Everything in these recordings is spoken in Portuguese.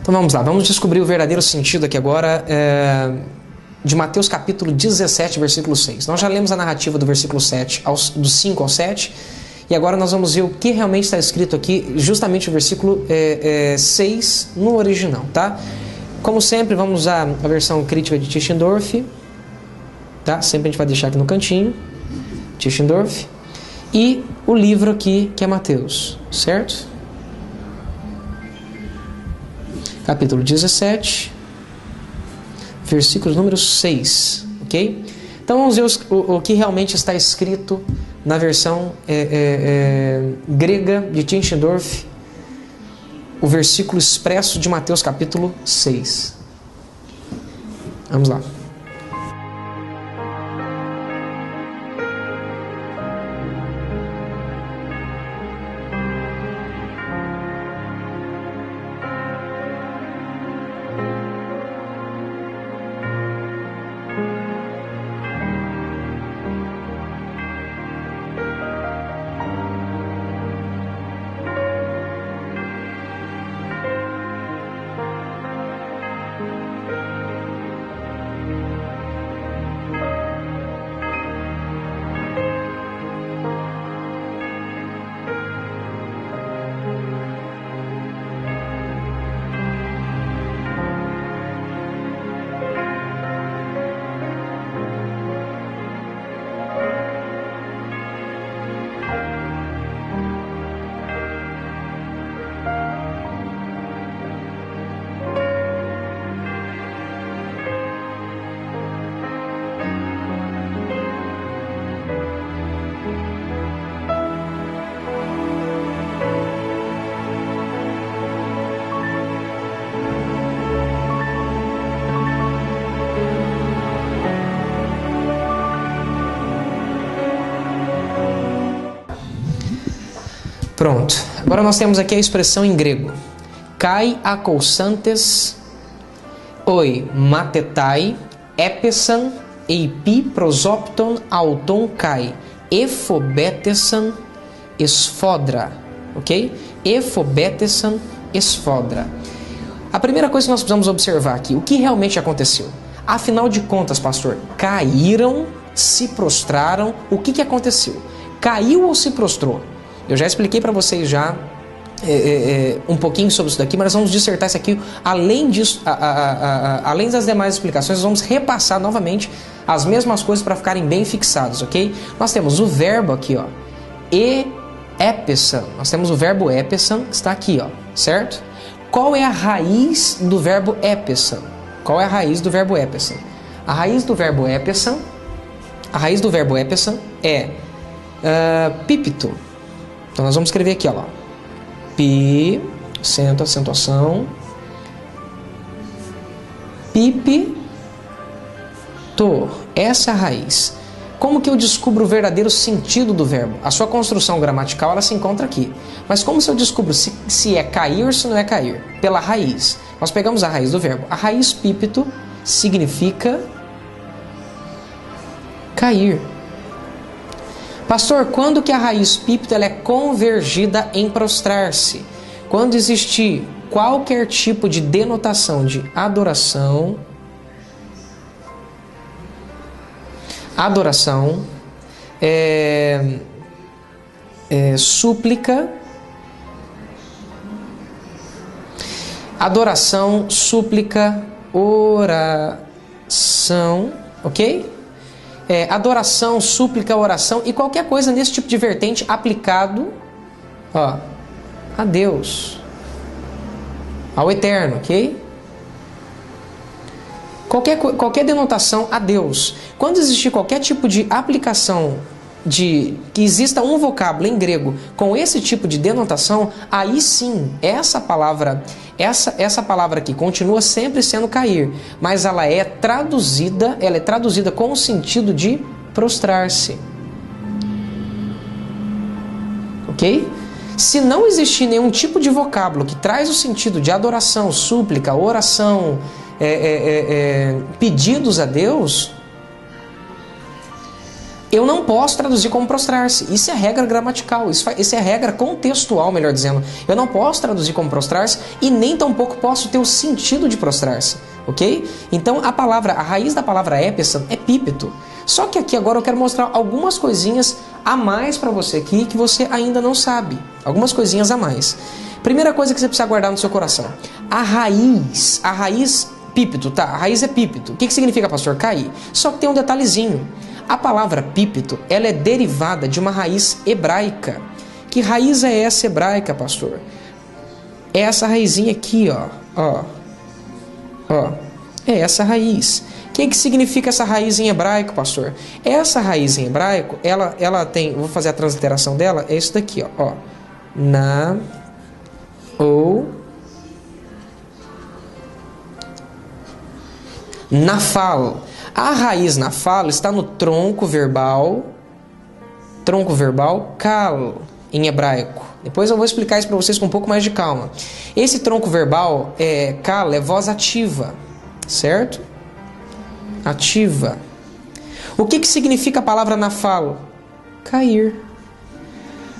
Então vamos lá, vamos descobrir o verdadeiro sentido aqui agora de Mateus capítulo 17, versículo 6. Nós já lemos a narrativa do versículo 7, do 5 ao 7, e agora nós vamos ver o que realmente está escrito aqui, justamente o versículo 6 no original, tá? Como sempre, vamos usar a versão crítica de Tischendorf, tá? Sempre a gente vai deixar aqui no cantinho, Tischendorf, e o livro aqui que é Mateus, certo? Capítulo 17, versículo número 6, ok? Então vamos ver o que realmente está escrito na versão grega de Tischendorf, o versículo expresso de Mateus capítulo 6. Vamos lá. Pronto. Agora nós temos aqui a expressão em grego. Kai akousantes oi matetai epesan eipi prosopton auton kai efobetesan esfodra. Ok? Efobetesan esfodra. A primeira coisa que nós precisamos observar aqui, o que realmente aconteceu? Afinal de contas, pastor, caíram, se prostraram, o que aconteceu? Caiu ou se prostrou? Eu já expliquei para vocês já um pouquinho sobre isso daqui, mas nós vamos dissertar isso aqui. Além disso, além das demais explicações, nós vamos repassar novamente as mesmas coisas para ficarem bem fixados, ok? Nós temos o verbo aqui, ó, epesan. Nós temos o verbo epesan, que está aqui, ó, certo? Qual é a raiz do verbo epesan? Qual é a raiz do verbo epesan? A raiz do verbo epesan é pípito. Então nós vamos escrever aqui, ó, pi, acento, acentuação, pipito. Essa é a raiz. Como que eu descubro o verdadeiro sentido do verbo? A sua construção gramatical ela se encontra aqui. Mas como se eu descubro se é cair ou se não é cair? Pela raiz. Nós pegamos a raiz do verbo. A raiz pípito significa cair. Pastor, quando que a raiz pípito ela é convergida em prostrar-se? Quando existir qualquer tipo de denotação de adoração, súplica, adoração, súplica, oração, ok? Adoração, súplica, oração e qualquer coisa nesse tipo de vertente aplicado, ó, a Deus, ao Eterno, ok? Qualquer denotação a Deus. Quando existir qualquer tipo de aplicação que exista um vocábulo em grego com esse tipo de denotação, aí sim, essa palavra aqui continua sempre sendo cair, mas ela é traduzida com o sentido de prostrar-se. Ok? Se não existir nenhum tipo de vocábulo que traz o sentido de adoração, súplica, oração, pedidos a Deus, Eu não posso traduzir como prostrar-se. Isso é regra gramatical, isso é regra contextual, melhor dizendo. Eu não posso traduzir como prostrar-se e nem tampouco posso ter o sentido de prostrar-se, ok? Então a raiz da palavra épesan é pípeto. Só que aqui agora eu quero mostrar algumas coisinhas a mais para você aqui que você ainda não sabe. Algumas coisinhas a mais. Primeira coisa que você precisa guardar no seu coração. A raiz pípeto, tá? A raiz é pípeto. O que significa, pastor? Cair. Só que tem um detalhezinho. A palavra pípeto, ela é derivada de uma raiz hebraica. Que raiz é essa hebraica, pastor? É essa raizinha aqui, ó. É essa raiz. O que significa essa raiz em hebraico, pastor? Essa raiz em hebraico, ela tem... Vou fazer a transliteração dela. É isso daqui, ó. Na... ou... nafal. A raiz nafal está no tronco verbal kal, em hebraico. Depois eu vou explicar isso para vocês com um pouco mais de calma. Esse tronco verbal kal é voz ativa, certo? Ativa. O que significa a palavra nafal? Cair.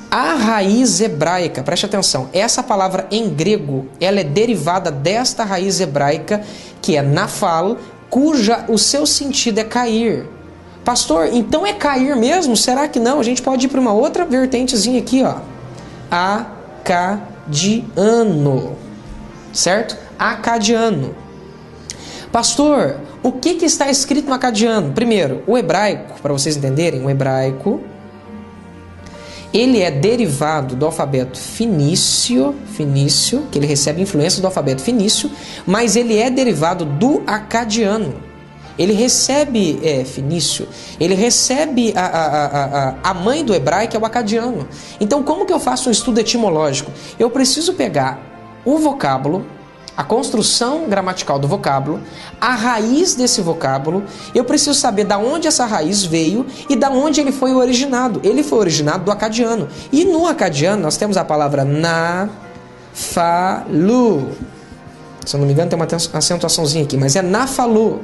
A raiz hebraica, preste atenção, essa palavra em grego, ela é derivada desta raiz hebraica que é nafal, cuja o seu sentido é cair. Pastor, então é cair mesmo? Será que não? A gente pode ir para uma outra vertentezinha aqui, ó. Acadiano. Certo? Acadiano. Pastor, o que está escrito no acadiano? Primeiro, o hebraico, para vocês entenderem, o hebraico, ele é derivado do alfabeto fenício, que ele recebe influência do alfabeto fenício, mas ele é derivado do acadiano. Ele recebe fenício, ele recebe a mãe do hebraico, é o acadiano. Então, como que eu faço um estudo etimológico? Eu preciso pegar o vocábulo, a construção gramatical do vocábulo, a raiz desse vocábulo, eu preciso saber da onde essa raiz veio e da onde ele foi originado. Ele foi originado do acadiano. E no acadiano nós temos a palavra nafalu. Se eu não me engano tem uma acentuaçãozinha aqui, mas é nafalu.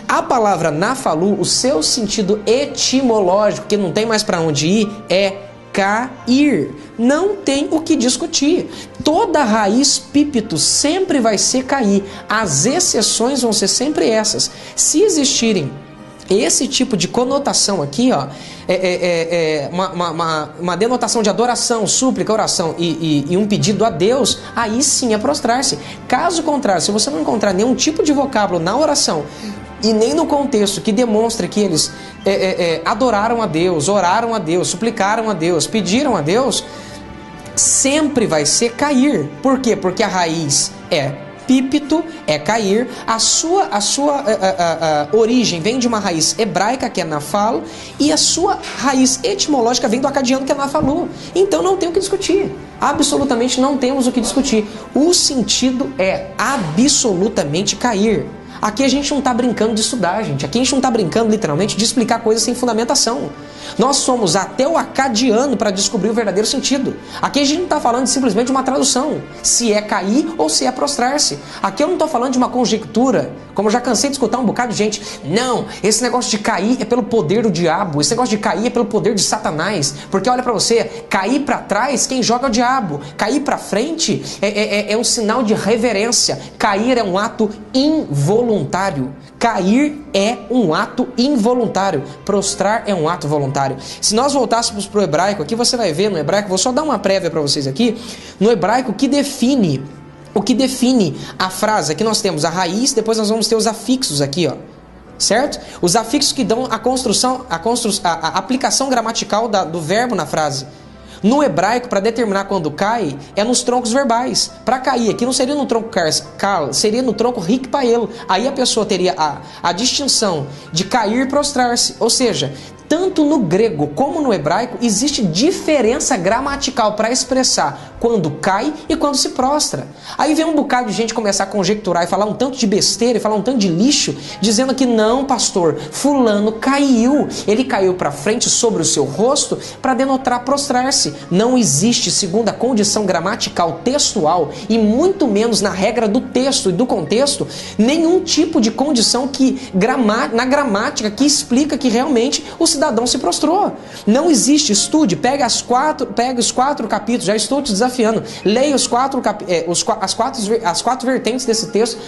A palavra nafalu, o seu sentido etimológico, que não tem mais para onde ir, é cair. Não tem o que discutir. Toda raiz pípeto sempre vai ser cair. As exceções vão ser sempre essas. Se existirem esse tipo de conotação aqui, ó, uma denotação de adoração, súplica, oração e um pedido a Deus, aí sim é prostrar-se. Caso contrário, se você não encontrar nenhum tipo de vocábulo na oração e nem no contexto que demonstra que eles adoraram a Deus, oraram a Deus, suplicaram a Deus, pediram a Deus, sempre vai ser cair. Por quê? Porque a raiz é pípeto, é cair. A sua origem vem de uma raiz hebraica, que é nafal, e a sua raiz etimológica vem do acadiano, que é nafalu. Então não tem o que discutir. Absolutamente não temos o que discutir. O sentido é absolutamente cair. Aqui a gente não está brincando de estudar, gente. Aqui a gente não está brincando, literalmente, de explicar coisas sem fundamentação. Nós somos até o acadiano para descobrir o verdadeiro sentido. Aqui a gente não está falando simplesmente de uma tradução, se é cair ou se é prostrar-se. Aqui eu não estou falando de uma conjectura, como eu já cansei de escutar um bocado de gente. Não, esse negócio de cair é pelo poder do diabo, esse negócio de cair é pelo poder de Satanás. Porque olha para você, cair para trás, quem joga é o diabo. Cair para frente é um sinal de reverência. Cair é um ato involuntário. Cair é um ato involuntário. Prostrar é um ato voluntário. Se nós voltássemos para o hebraico, aqui você vai ver no hebraico, vou só dar uma prévia para vocês aqui, no hebraico o que define a frase. Aqui nós temos a raiz, depois nós vamos ter os afixos aqui, ó. Certo? Os afixos que dão a aplicação gramatical do verbo na frase. No hebraico, para determinar quando cai, é nos troncos verbais. Para cair aqui não seria no tronco kal, seria no tronco rikpael. Aí a pessoa teria a distinção de cair e prostrar-se. Ou seja, tanto no grego como no hebraico existe diferença gramatical para expressar quando cai e quando se prostra. Aí vem um bocado de gente começar a conjecturar e falar um tanto de besteira e falar um tanto de lixo, dizendo que não, pastor, fulano caiu. Ele caiu para frente sobre o seu rosto para denotar prostrar-se. Não existe, segundo a condição gramatical textual e muito menos na regra do texto e do contexto, nenhum tipo de condição na gramática que explica que realmente o cidadão se prostrou. Não existe. Estude, pega os 4 capítulos, já estou te desafiando, leia as quatro vertentes desse texto,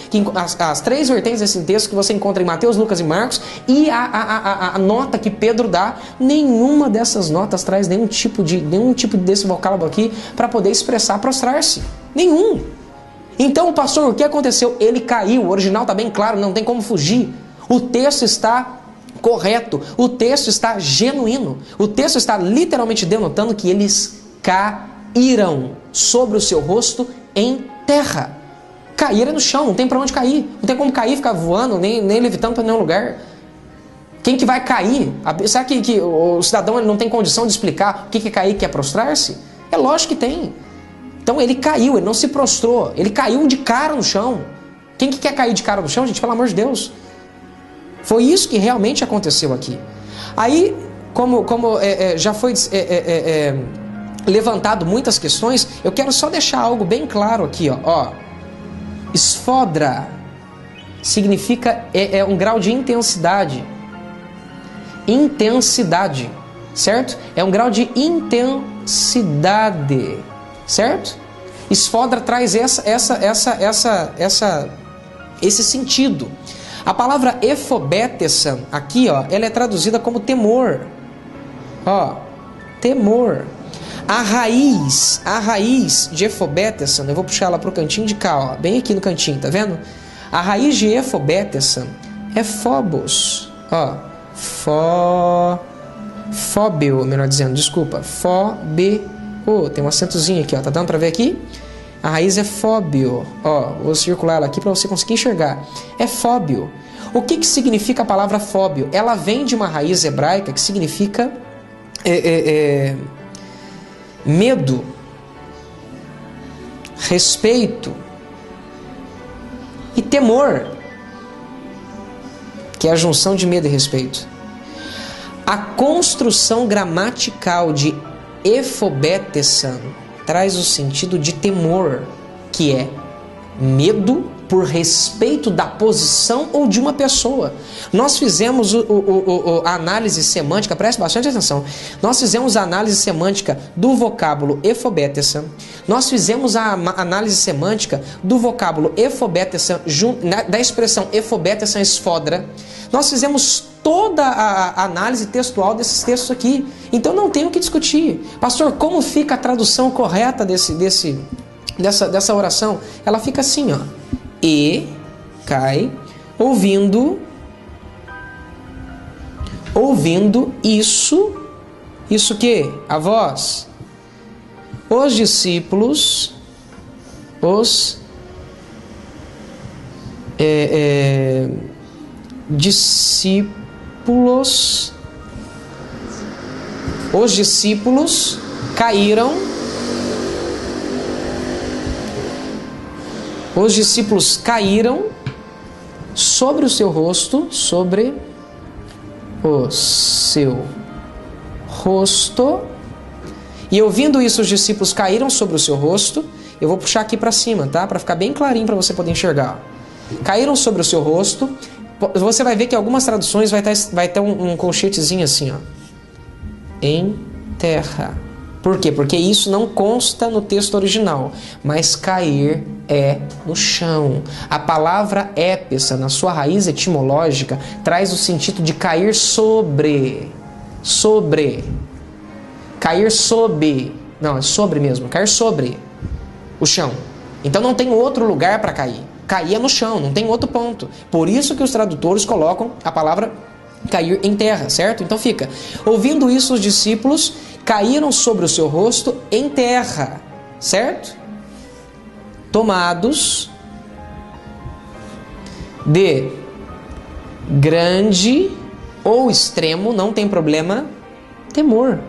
as 3 vertentes desse texto que você encontra em Mateus, Lucas e Marcos, e a nota que Pedro dá. Nenhuma dessas notas traz nenhum tipo desse vocábulo aqui para poder expressar prostrar-se. Nenhum. Então, pastor, o que aconteceu? Ele caiu, o original está bem claro, não tem como fugir. O texto está correto, o texto está genuíno, o texto está literalmente denotando que eles caíram sobre o seu rosto em terra. Caíram no chão, não tem para onde cair, não tem como cair, ficar voando, nem levitando para nenhum lugar. Quem que vai cair? Será que o cidadão ele não tem condição de explicar o que é cair, o que é prostrar-se? É lógico que tem. Então ele caiu, ele não se prostrou, ele caiu de cara no chão. Quem que quer cair de cara no chão, gente? Pelo amor de Deus. Foi isso que realmente aconteceu aqui. Aí, como já foi levantado muitas questões, eu quero só deixar algo bem claro aqui. Esfodra significa um grau de intensidade. Intensidade, certo? É um grau de intensidade, certo? Esfodra traz esse sentido. A palavra efobetesan, aqui, ela é traduzida como temor. Temor. A raiz de efobetesan, eu vou puxar ela para o cantinho de cá, bem aqui no cantinho, tá vendo? A raiz de efobetesan é phobos. Fóbio, melhor dizendo, desculpa. Fóbio. Tem um acentozinho aqui, tá dando para ver aqui? A raiz é fóbio. Vou circular ela aqui para você conseguir enxergar. É fóbio. O que significa a palavra fóbio? Ela vem de uma raiz hebraica que significa medo, respeito e temor, que é a junção de medo e respeito. A construção gramatical de efobetesan traz o sentido de temor, que é medo por respeito da posição ou de uma pessoa. Nós fizemos a análise semântica, preste bastante atenção, nós fizemos a análise semântica do vocábulo efobetesan, nós fizemos a análise semântica do vocábulo efobetesan, da expressão efobetesan esfodra, nós fizemos toda a análise textual desses textos aqui. Então não tem o que discutir. Pastor, como fica a tradução correta dessa oração? Ela fica assim, E cai, ouvindo isso que? A voz. Os discípulos, os discípulos caíram. Os discípulos caíram sobre o seu rosto, sobre o seu rosto. E ouvindo isso, os discípulos caíram sobre o seu rosto. Eu vou puxar aqui para cima, tá? Para ficar bem clarinho para você poder enxergar. Caíram sobre o seu rosto. Você vai ver que algumas traduções vai ter um colchetezinho assim, em terra. Por quê? Porque isso não consta no texto original, mas cair é no chão. A palavra épesa, na sua raiz etimológica, traz o sentido de cair sobre. Cair sob. Não, é sobre mesmo. Cair sobre o chão. Então não tem outro lugar para cair. Cair é no chão, não tem outro ponto. Por isso que os tradutores colocam a palavra cair em terra, certo? Então fica, ouvindo isso os discípulos caíram sobre o seu rosto em terra, certo? Tomados de grande ou extremo, não tem problema, temor.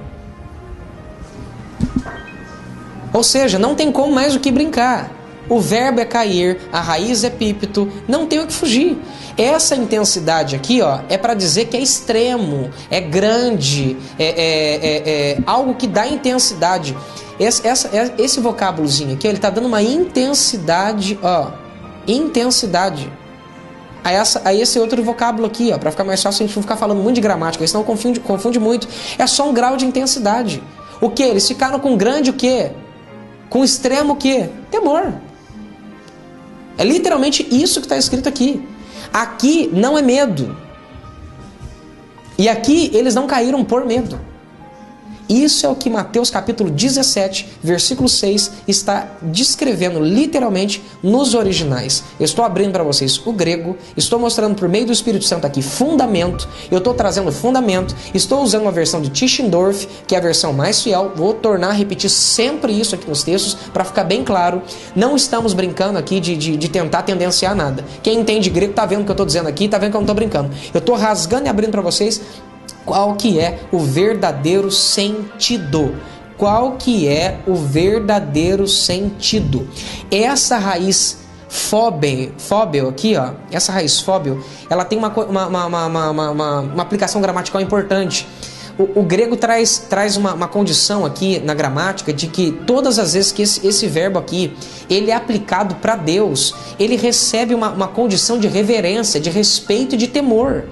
Ou seja, não tem como mais o que brincar. O verbo é cair, a raiz é pípito, não tem o que fugir. Essa intensidade aqui, ó, é para dizer que é extremo, é grande, é algo que dá intensidade. Esse vocábulozinho aqui, ele está dando uma intensidade, ó, intensidade. A esse outro vocábulo aqui, ó, para ficar mais fácil a gente não ficar falando muito de gramática, senão confunde muito. É só um grau de intensidade. O que? Eles ficaram com grande o quê? Com extremo o quê? Temor. É literalmente isso que está escrito aqui. Aqui não é medo. E aqui eles não caíram por medo. Isso é o que Mateus capítulo 17, versículo 6 está descrevendo literalmente nos originais. Eu estou abrindo para vocês o grego, estou mostrando por meio do Espírito Santo aqui fundamento, eu estou trazendo fundamento, estou usando uma versão de Tischendorf, que é a versão mais fiel, vou tornar a repetir sempre isso aqui nos textos para ficar bem claro. Não estamos brincando aqui de tentar tendenciar nada. Quem entende grego está vendo o que eu estou dizendo aqui, está vendo que eu não estou brincando. Eu estou rasgando e abrindo para vocês qual que é o verdadeiro sentido. Qual que é o verdadeiro sentido? Essa raiz fóbio aqui, ó, essa raiz fóbio, ela tem uma aplicação gramatical importante. O grego traz uma condição aqui na gramática de que todas as vezes que esse verbo aqui ele é aplicado para Deus, ele recebe uma condição de reverência, de respeito e de temor.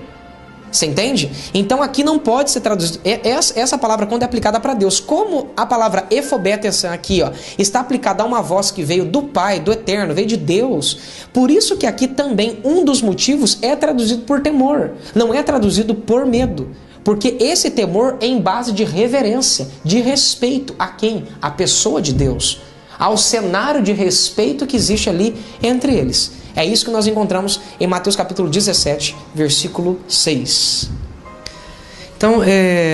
Você entende? Então aqui não pode ser traduzido. Essa palavra, quando é aplicada para Deus, como a palavra efobetesan aqui, ó, está aplicada a uma voz que veio do Pai, do Eterno, veio de Deus. Por isso que aqui também um dos motivos é traduzido por temor, não é traduzido por medo. Porque esse temor é em base de reverência, de respeito a quem? A pessoa de Deus, ao cenário de respeito que existe ali entre eles. É isso que nós encontramos em Mateus capítulo 17, versículo 6. Então,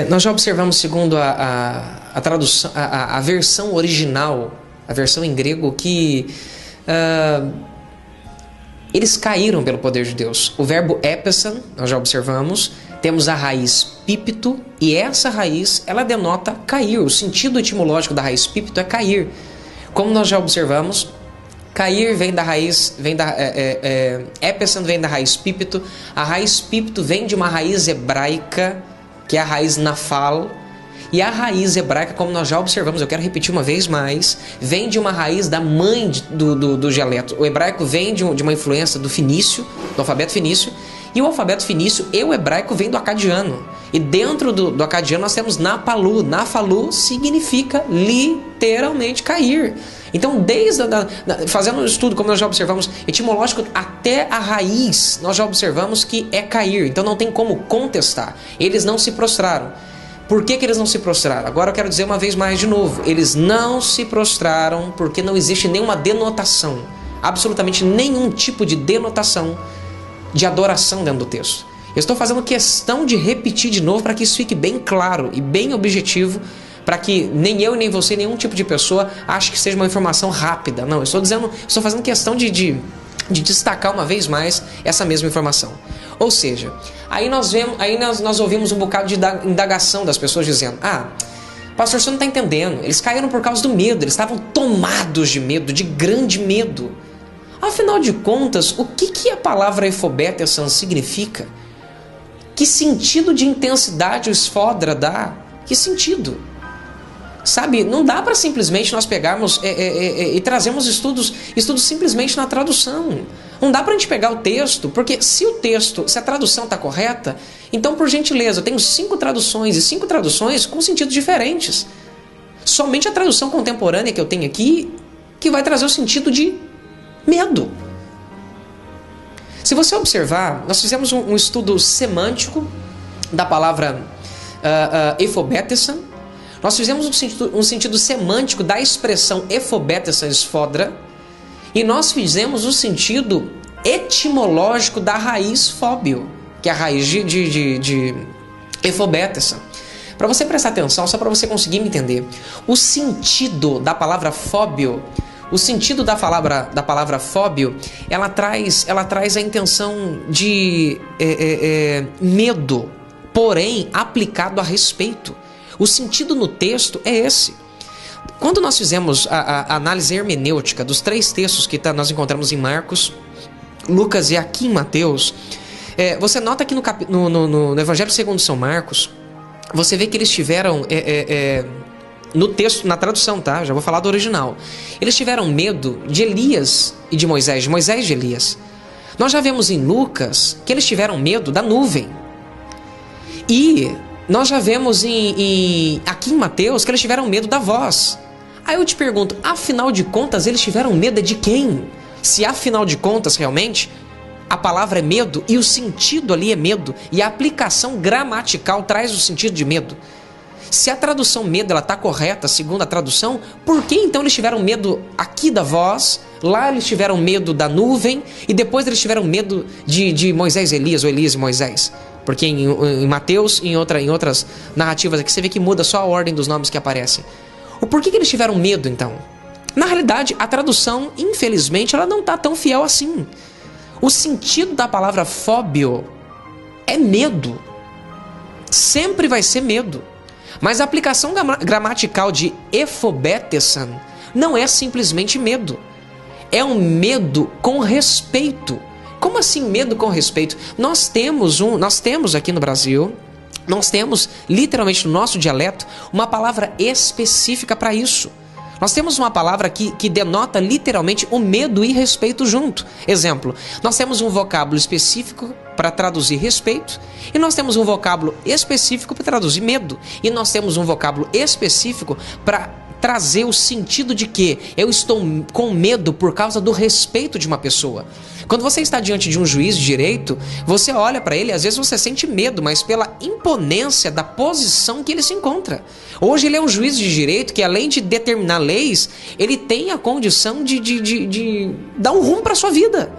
nós já observamos, segundo a tradução, a versão original, a versão em grego, que eles caíram pelo poder de Deus. O verbo epesan, nós já observamos, temos a raiz pípito, e essa raiz, ela denota cair. O sentido etimológico da raiz pípito é cair. Como nós já observamos, cair vem da raiz, epesan vem da raiz pípito. A raiz pípito vem de uma raiz hebraica, que é a raiz nafal. E a raiz hebraica, como nós já observamos, eu quero repetir uma vez mais, vem de uma raiz da mãe do dialeto. O hebraico vem de uma influência do fenício, do alfabeto fenício. E o alfabeto fenício e o hebraico vem do acadiano. E dentro do acadiano nós temos napalu. Nafalu significa literalmente cair. Então, fazendo um estudo, como nós já observamos, etimológico até a raiz, nós já observamos que é cair. Então não tem como contestar. Eles não se prostraram. Por que eles não se prostraram? Agora eu quero dizer uma vez mais de novo. Eles não se prostraram porque não existe nenhuma denotação. Absolutamente nenhum tipo de denotação de adoração dentro do texto. Eu estou fazendo questão de repetir de novo para que isso fique bem claro e bem objetivo, para que nem eu, nem você, nenhum tipo de pessoa ache que seja uma informação rápida. Não, eu estou fazendo questão de destacar uma vez mais essa mesma informação. Ou seja, aí nós ouvimos um bocado de indagação das pessoas dizendo: pastor, você não está entendendo, eles caíram por causa do medo, eles estavam tomados de medo, de grande medo. Afinal de contas, o que a palavra efobetesan significa? Que sentido de intensidade o esfodra dá? Que sentido? Sabe, não dá para simplesmente nós pegarmos e trazermos estudos simplesmente na tradução. Não dá para a gente pegar o texto, porque se a tradução está correta, então, por gentileza, eu tenho 5 traduções, e 5 traduções com sentidos diferentes. Somente a tradução contemporânea que eu tenho aqui que vai trazer o sentido de medo. Se você observar, nós fizemos um estudo semântico da palavra efobetesan. Nós fizemos um sentido semântico da expressão efobetesan esfodra. E nós fizemos o sentido etimológico da raiz fóbio, que é a raiz de efobetesan. Para você prestar atenção, só para você conseguir me entender, o sentido da palavra fóbio, o sentido da palavra fóbio, ela traz a intenção de medo, porém aplicado a respeito. O sentido no texto é esse. Quando nós fizemos a análise hermenêutica dos 3 textos que nós encontramos em Marcos, Lucas e aqui em Mateus, você nota que no Evangelho segundo São Marcos, você vê que eles tiveram, no texto, na tradução, tá? Já vou falar do original. Eles tiveram medo de Elias e de Moisés e de Elias. Nós já vemos em Lucas que eles tiveram medo da nuvem. E nós já vemos aqui em Mateus que eles tiveram medo da voz. Aí eu te pergunto, afinal de contas, eles tiveram medo de quem? Se afinal de contas, realmente, a palavra é medo e o sentido ali é medo e a aplicação gramatical traz o sentido de medo. Se a tradução medo ela está correta, segundo a tradução, por que então eles tiveram medo aqui da voz, lá eles tiveram medo da nuvem e depois eles tiveram medo de Moisés e Elias ou Elias e Moisés? Porque em Mateus e em outras narrativas aqui você vê que muda só a ordem dos nomes que aparecem. O porquê que eles tiveram medo então? Na realidade, a tradução, infelizmente, ela não está tão fiel assim. O sentido da palavra fóbio é medo. Sempre vai ser medo. Mas a aplicação gramatical de efobetesan não é simplesmente medo. É um medo com respeito. Como assim medo com respeito? Nós temos aqui no Brasil, nós temos literalmente no nosso dialeto uma palavra específica para isso. Nós temos uma palavra que denota literalmente o medo e respeito junto. Exemplo, nós temos um vocábulo específico para traduzir respeito e nós temos um vocábulo específico para traduzir medo. E nós temos um vocábulo específico para trazer o sentido de que eu estou com medo por causa do respeito de uma pessoa. Quando você está diante de um juiz de direito, você olha para ele, às vezes você sente medo, mas pela imponência da posição que ele se encontra. Hoje ele é um juiz de direito que, além de determinar leis, ele tem a condição de dar um rumo para a sua vida.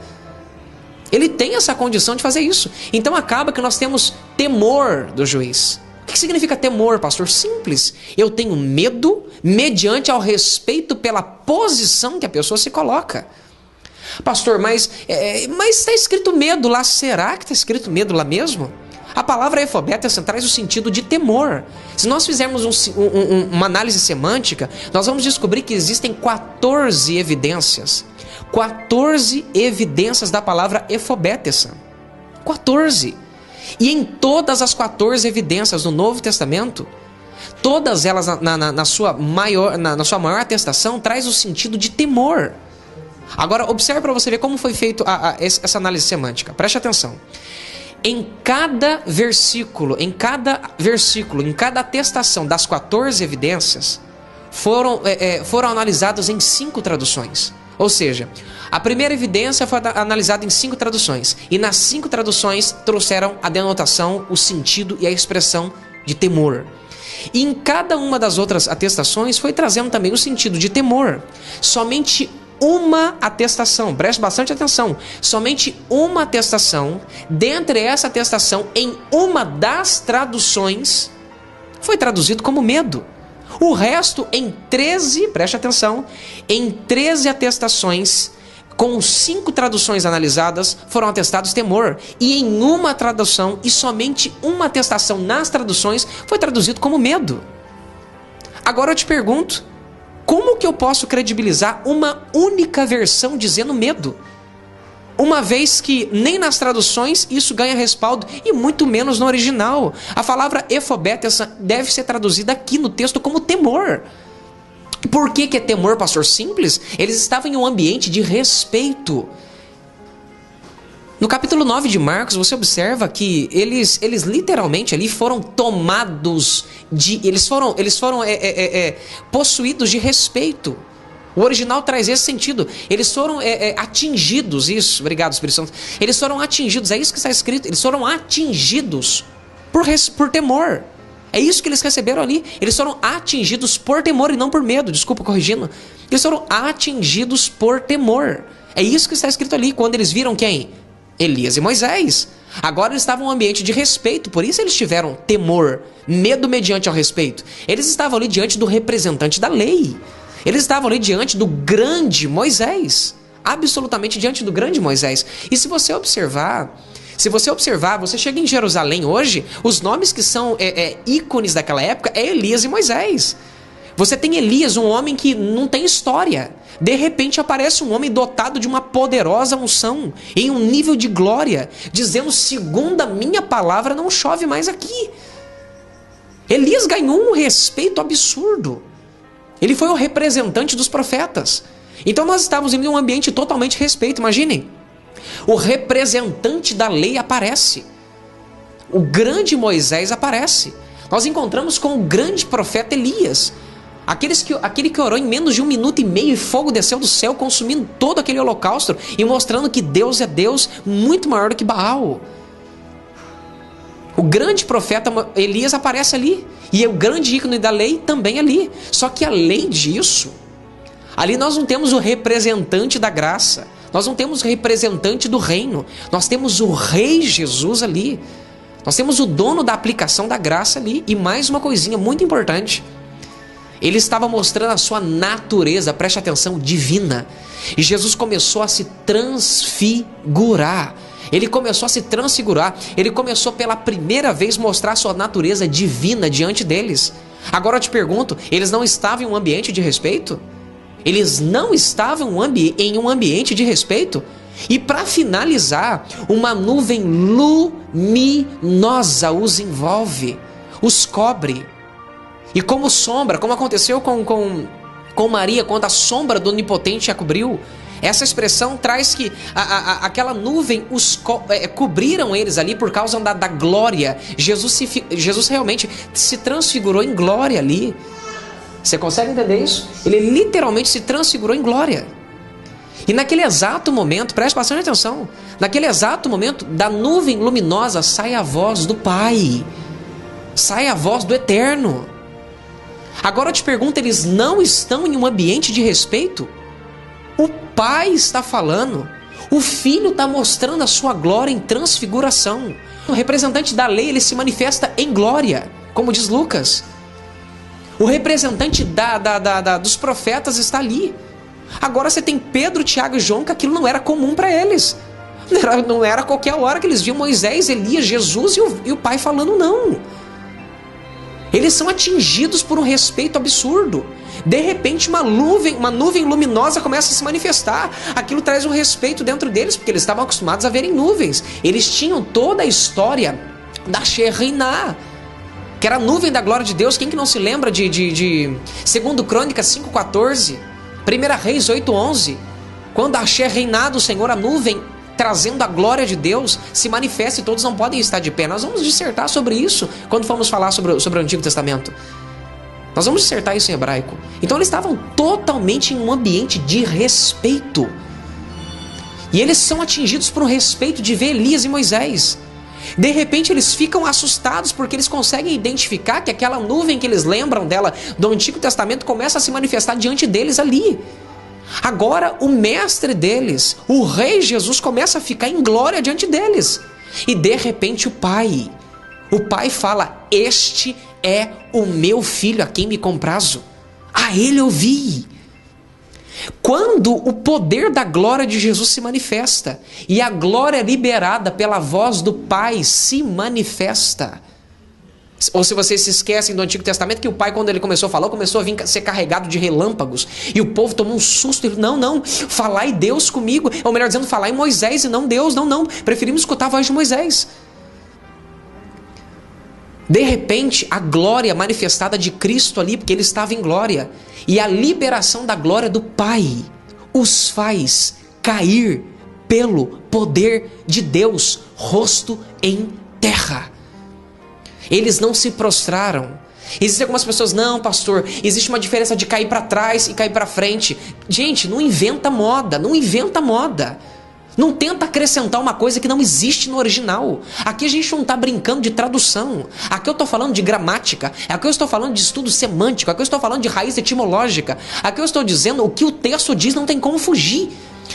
Ele tem essa condição de fazer isso. Então acaba que nós temos temor do juiz. O que significa temor, pastor? Simples. Eu tenho medo mediante ao respeito pela posição que a pessoa se coloca. Pastor, mas está escrito medo lá. Será que está escrito medo lá mesmo? A palavra efobetesan traz o sentido de temor. Se nós fizermos uma análise semântica, nós vamos descobrir que existem 14 evidências. 14 evidências da palavra efobetesan. 14. E em todas as 14 evidências do Novo Testamento, todas elas na sua maior atestação traz o sentido de temor. Agora observe para você ver como foi feito essa análise semântica. Preste atenção. Em cada versículo, em cada atestação das 14 evidências, foram analisadas em 5 traduções. Ou seja, a primeira evidência foi analisada em 5 traduções. E nas 5 traduções trouxeram a denotação, o sentido e a expressão de temor. E em cada uma das outras atestações foi trazendo também o sentido de temor. Somente uma atestação, preste bastante atenção, somente uma atestação, dentre essa atestação, em uma das traduções, foi traduzido como medo. O resto, em 13, preste atenção, em 13 atestações, com 5 traduções analisadas, foram atestados temor. E em uma tradução, e somente uma atestação nas traduções, foi traduzido como medo. Agora eu te pergunto, como que eu posso credibilizar uma única versão dizendo medo? Uma vez que nem nas traduções isso ganha respaldo e muito menos no original. A palavra efobetesan deve ser traduzida aqui no texto como temor. Por que é temor, pastor? Simples. Eles estavam em um ambiente de respeito. No capítulo 9 de Marcos, você observa que eles literalmente ali foram tomados eles foram possuídos de respeito. O original traz esse sentido. Eles foram atingidos, isso, obrigado, Espírito Santo. Eles foram atingidos, é isso que está escrito. Eles foram atingidos por temor. É isso que eles receberam ali. Eles foram atingidos por temor e não por medo, desculpa, corrigindo. Eles foram atingidos por temor. É isso que está escrito ali, quando eles viram quem? Elias e Moisés. Agora eles estavam em um ambiente de respeito, por isso eles tiveram temor, medo mediante ao respeito. Eles estavam ali diante do representante da lei. Eles estavam ali diante do grande Moisés. Absolutamente diante do grande Moisés. E se você observar, você chega em Jerusalém hoje, os nomes que são ícones daquela época é Elias e Moisés. Você tem Elias, um homem que não tem história. De repente aparece um homem dotado de uma poderosa unção, em um nível de glória, dizendo: segundo a minha palavra, não chove mais aqui. Elias ganhou um respeito absurdo. Ele foi o representante dos profetas. Então nós estávamos em um ambiente totalmente de respeito. Imaginem, o representante da lei aparece. O grande Moisés aparece. Nós encontramos com o grande profeta Elias. Aquele que orou em menos de 1 minuto e meio e fogo desceu do céu, consumindo todo aquele holocausto e mostrando que Deus é Deus muito maior do que Baal. O grande profeta Elias aparece ali. E o grande ícone da lei também ali. Só que além disso, ali nós não temos o representante da graça. Nós não temos o representante do reino. Nós temos o Rei Jesus ali. Nós temos o dono da aplicação da graça ali. E mais uma coisinha muito importante. Ele estava mostrando a sua natureza, preste atenção, divina. E Jesus começou a se transfigurar. Ele começou a se transfigurar. Ele começou pela primeira vez mostrar a sua natureza divina diante deles. Agora eu te pergunto, eles não estavam em um ambiente de respeito? Eles não estavam em um ambiente de respeito? E para finalizar, uma nuvem luminosa os envolve, os cobre. E como sombra, como aconteceu com Maria, quando a sombra do Onipotente a cobriu, essa expressão traz que aquela nuvem cobriram eles ali por causa da glória. Jesus realmente se transfigurou em glória ali. Você consegue entender isso? Ele literalmente se transfigurou em glória. E naquele exato momento, preste bastante atenção, naquele exato momento, da nuvem luminosa sai a voz do Pai, sai a voz do Eterno. Agora eu te pergunto, eles não estão em um ambiente de respeito? O Pai está falando, o Filho está mostrando a sua glória em transfiguração. O representante da lei, ele se manifesta em glória, como diz Lucas. O representante dos profetas está ali. Agora você tem Pedro, Tiago e João, que aquilo não era comum para eles. Não era qualquer hora que eles viam Moisés, Elias, Jesus e o Pai falando, não. Eles são atingidos por um respeito absurdo. De repente uma nuvem luminosa começa a se manifestar. Aquilo traz um respeito dentro deles, porque eles estavam acostumados a verem nuvens. Eles tinham toda a história da Shekhinah, que era a nuvem da glória de Deus. Quem que não se lembra de 2 Crônicas 5,14, 1 Reis 8,11, quando a Shekhinah do Senhor, a nuvem trazendo a glória de Deus, se manifesta e todos não podem estar de pé. Nós vamos dissertar sobre isso quando formos falar sobre o Antigo Testamento. Nós vamos dissertar isso em hebraico. Então eles estavam totalmente em um ambiente de respeito. E eles são atingidos por um respeito de ver Elias e Moisés. De repente eles ficam assustados porque eles conseguem identificar que aquela nuvem que eles lembram dela do Antigo Testamento começa a se manifestar diante deles ali. Agora o mestre deles, o Rei Jesus, começa a ficar em glória diante deles. E de repente o Pai fala: este é o meu filho a quem me comprazo, a ele ouvi. Quando o poder da glória de Jesus se manifesta e a glória liberada pela voz do Pai se manifesta. Ou se vocês se esquecem do Antigo Testamento, que o Pai, quando ele começou a falar, começou a vir ser carregado de relâmpagos. E o povo tomou um susto. Ele, não, falai Deus comigo. Ou melhor dizendo, falai Moisés e não Deus. Não, preferimos escutar a voz de Moisés. De repente, a glória manifestada de Cristo ali, porque ele estava em glória, e a liberação da glória do Pai os faz cair pelo poder de Deus, rosto em terra. Eles não se prostraram. Existem algumas pessoas, não, pastor, existe uma diferença de cair para trás e cair para frente. Gente, não inventa moda, não inventa moda. Não tenta acrescentar uma coisa que não existe no original. Aqui a gente não está brincando de tradução. Aqui eu estou falando de gramática. Aqui eu estou falando de estudo semântico. Aqui eu estou falando de raiz etimológica. Aqui eu estou dizendo o que o texto diz, não tem como fugir.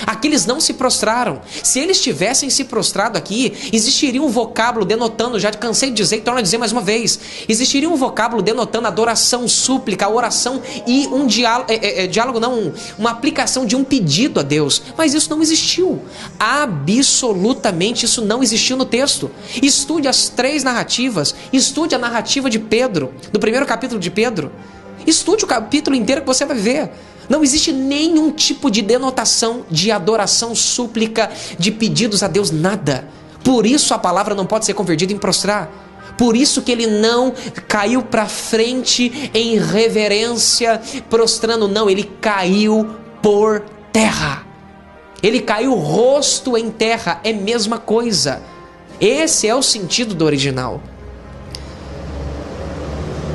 Aqui eles não se prostraram. Se eles tivessem se prostrado aqui, existiria um vocábulo denotando, já cansei de dizer e torno a dizer mais uma vez, existiria um vocábulo denotando adoração, súplica, oração e um diálogo não, uma aplicação de um pedido a Deus. Mas isso não existiu. Absolutamente isso não existiu no texto. Estude as 3 narrativas. Estude a narrativa de Pedro, do primeiro capítulo de Pedro. Estude o capítulo inteiro que você vai ver. Não existe nenhum tipo de denotação de adoração, súplica, de pedidos a Deus, nada. Por isso a palavra não pode ser convertida em prostrar. Por isso que ele não caiu para frente em reverência, prostrando, não, ele caiu por terra. Ele caiu rosto em terra, é a mesma coisa. Esse é o sentido do original.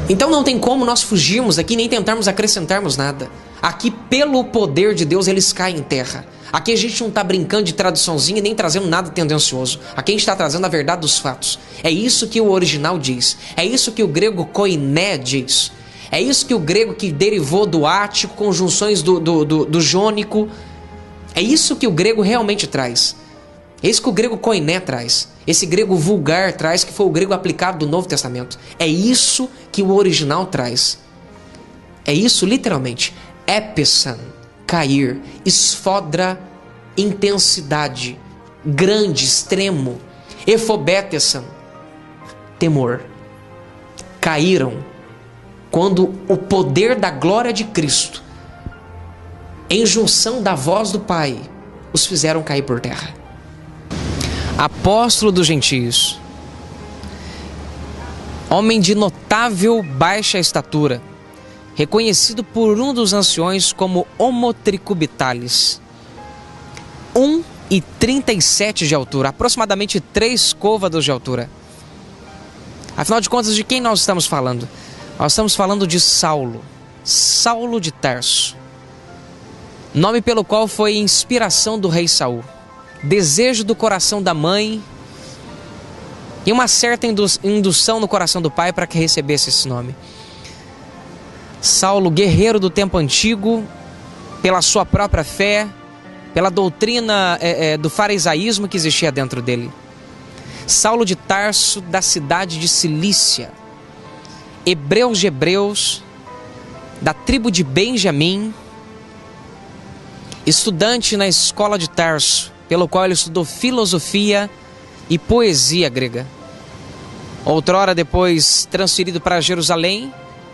Então não tem como nós fugirmos aqui, nem tentarmos acrescentarmos nada. Aqui, pelo poder de Deus, eles caem em terra. Aqui a gente não está brincando de traduçãozinha e nem trazendo nada tendencioso. Aqui a gente está trazendo a verdade dos fatos. É isso que o original diz. É isso que o grego koiné diz. É isso que o grego que derivou do ático, conjunções do jônico. É isso que o grego realmente traz. É isso que o grego koiné traz. Esse grego vulgar traz, que foi o grego aplicado do Novo Testamento. É isso que o original traz. É isso literalmente. Epesan, cair, esfodra, intensidade, grande, extremo. Efobetesan, temor. Caíram quando o poder da glória de Cristo, em junção da voz do Pai, os fizeram cair por terra. Apóstolo dos gentios, homem de notável baixa estatura, reconhecido por um dos anciões como Homo tricubitalis, 1,37 de altura, aproximadamente 3 côvados de altura. Afinal de contas, de quem nós estamos falando? Nós estamos falando de Saulo, Saulo de Tarso, nome pelo qual foi inspiração do rei Saul, desejo do coração da mãe e uma certa indução no coração do pai para que recebesse esse nome. Saulo, guerreiro do tempo antigo, pela sua própria fé, pela doutrina do farisaísmo que existia dentro dele. Saulo de Tarso, da cidade de Cilícia, hebreus de hebreus, da tribo de Benjamim, estudante na escola de Tarso, pelo qual ele estudou filosofia e poesia grega. Outrora, depois transferido para Jerusalém,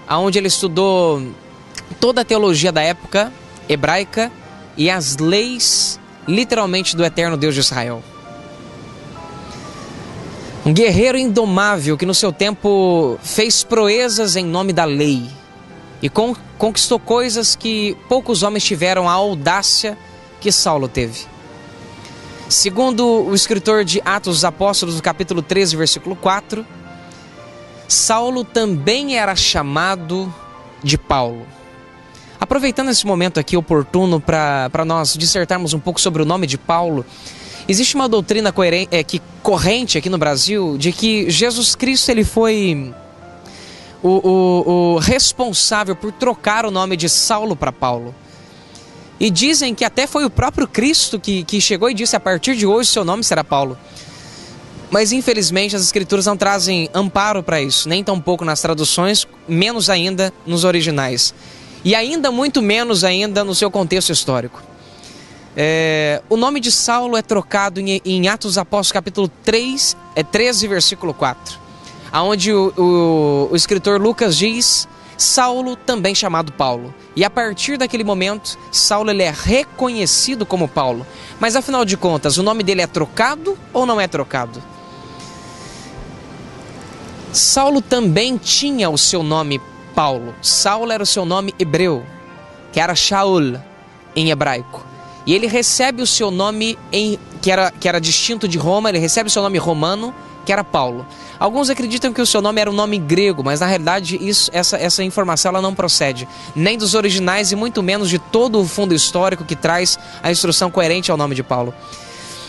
onde ele estudou toda a teologia da época hebraica e as leis, literalmente, do eterno Deus de Israel. Um guerreiro indomável que no seu tempo fez proezas em nome da lei e conquistou coisas que poucos homens tiveram a audácia que Saulo teve. Segundo o escritor de Atos dos Apóstolos, no capítulo 13, versículo 4, Saulo também era chamado de Paulo. Aproveitando esse momento aqui oportuno para nós dissertarmos um pouco sobre o nome de Paulo, existe uma doutrina corrente aqui no Brasil de que Jesus Cristo ele foi o responsável por trocar o nome de Saulo para Paulo. E dizem que até foi o próprio Cristo que chegou e disse: a partir de hoje seu nome será Paulo. Mas infelizmente as escrituras não trazem amparo para isso, nem tampouco nas traduções, menos ainda nos originais. E ainda muito menos ainda no seu contexto histórico. O nome de Saulo é trocado em Atos dos Apóstolos capítulo 13, versículo 4. Onde o escritor Lucas diz: Saulo, também chamado Paulo. E a partir daquele momento, Saulo ele é reconhecido como Paulo. Mas afinal de contas, o nome dele é trocado ou não é trocado? Saulo também tinha o seu nome Paulo. Saulo era o seu nome hebreu, que era Shaul em hebraico. E ele recebe o seu nome, que era distinto de Roma, ele recebe o seu nome romano, que era Paulo. Alguns acreditam que o seu nome era um nome grego, mas na realidade essa informação ela não procede, nem dos originais e muito menos de todo o fundo histórico que traz a instrução coerente ao nome de Paulo.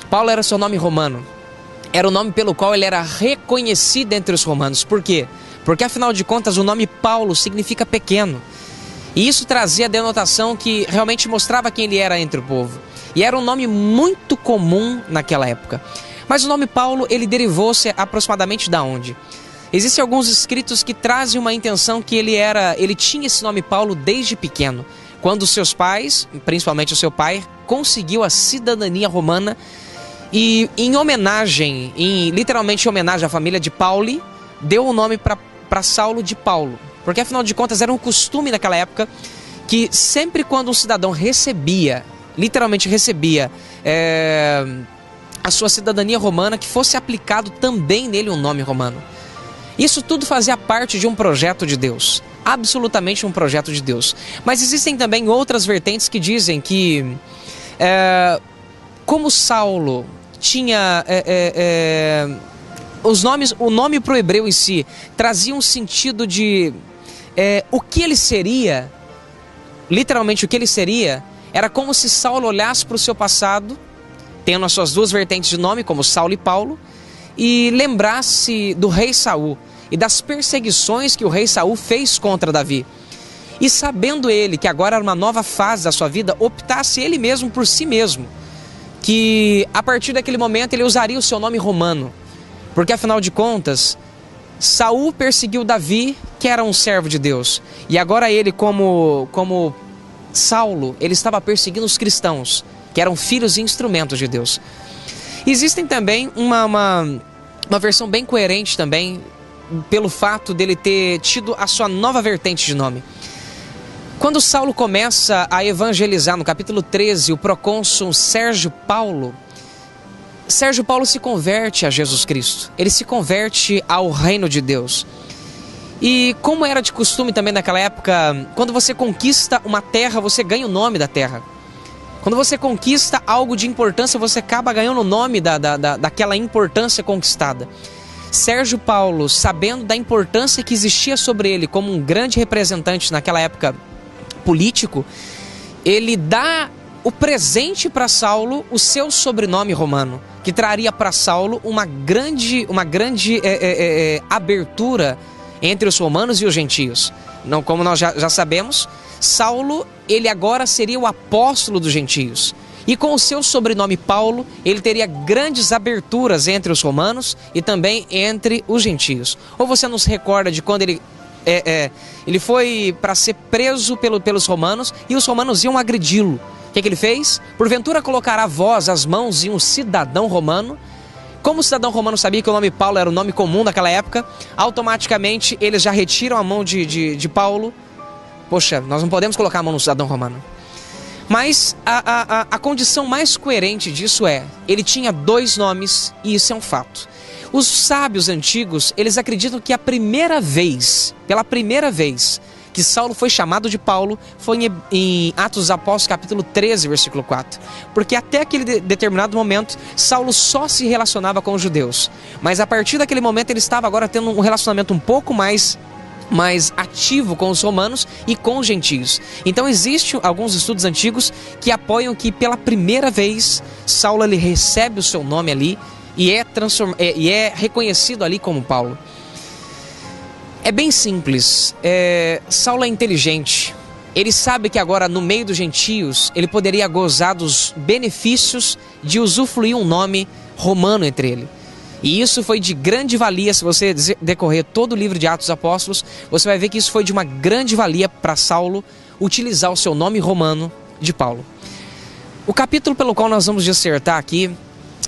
Paulo era seu nome romano, era o nome pelo qual ele era reconhecido entre os romanos. Por quê? Porque afinal de contas o nome Paulo significa pequeno. E isso trazia a denotação que realmente mostrava quem ele era entre o povo. E era um nome muito comum naquela época. Mas o nome Paulo, ele derivou-se aproximadamente da onde? Existem alguns escritos que trazem uma intenção que ele tinha esse nome Paulo desde pequeno. Quando seus pais, principalmente o seu pai, conseguiu a cidadania romana e literalmente em homenagem à família de Pauli, deu o nome para Saulo de Paulo. porque afinal de contas era um costume naquela época que sempre quando um cidadão recebia, literalmente recebia, a sua cidadania romana, que fosse aplicado também nele um nome romano. Isso tudo fazia parte de um projeto de Deus, absolutamente um projeto de Deus. Mas existem também outras vertentes que dizem que, como Saulo tinha o nome para o hebreu em si trazia um sentido de o que ele seria, literalmente o que ele seria, era como se Saulo olhasse para o seu passado, tendo as suas duas vertentes de nome, como Saulo e Paulo, e lembrasse do rei Saul e das perseguições que o rei Saul fez contra Davi. E sabendo ele que agora era uma nova fase da sua vida, optasse ele mesmo por si mesmo, que a partir daquele momento ele usaria o seu nome romano, porque afinal de contas, Saul perseguiu Davi, que era um servo de Deus, e agora ele, como Saulo, ele estava perseguindo os cristãos, que eram filhos e instrumentos de Deus. Existem também uma versão bem coerente também, pelo fato dele ter tido a sua nova vertente de nome. Quando Saulo começa a evangelizar, no capítulo 13, o procônsul Sérgio Paulo se converte a Jesus Cristo. Ele se converte ao reino de Deus. E como era de costume também naquela época, quando você conquista uma terra, você ganha o nome da terra. Quando você conquista algo de importância, você acaba ganhando o nome daquela importância conquistada. Sérgio Paulo, sabendo da importância que existia sobre ele como um grande representante naquela época político, ele dá o presente para Saulo, o seu sobrenome romano, que traria para Saulo uma grande abertura entre os romanos e os gentios. Não, como nós já sabemos, Saulo, ele agora seria o apóstolo dos gentios. E com o seu sobrenome Paulo, ele teria grandes aberturas entre os romanos e também entre os gentios. Ou você nos recorda de quando ele foi para ser preso pelos romanos e os romanos iam agredi-lo. O que ele fez? Porventura colocará a voz, as mãos em um cidadão romano. Como o cidadão romano sabia que o nome Paulo era o nome comum naquela época, automaticamente eles já retiram a mão de Paulo. Poxa, nós não podemos colocar a mão no cidadão romano. Mas a condição mais coerente disso ele tinha dois nomes, e isso é um fato. Os sábios antigos, eles acreditam que pela primeira vez que Saulo foi chamado de Paulo, foi em Atos dos Apóstolos, capítulo 13, versículo 4. Porque até aquele determinado momento, Saulo só se relacionava com os judeus. Mas a partir daquele momento, ele estava agora tendo um relacionamento um pouco mais ativo com os romanos e com os gentios. Então existem alguns estudos antigos que apoiam que pela primeira vez, Saulo ele recebe o seu nome ali e é reconhecido ali como Paulo. É bem simples. Saulo é inteligente. Ele sabe que agora no meio dos gentios ele poderia gozar dos benefícios de usufruir um nome romano entre ele. E isso foi de grande valia. Se você decorrer todo o livro de Atos dos Apóstolos, você vai ver que isso foi de uma grande valia para Saulo utilizar o seu nome romano de Paulo. O capítulo pelo qual nós vamos dissertar aqui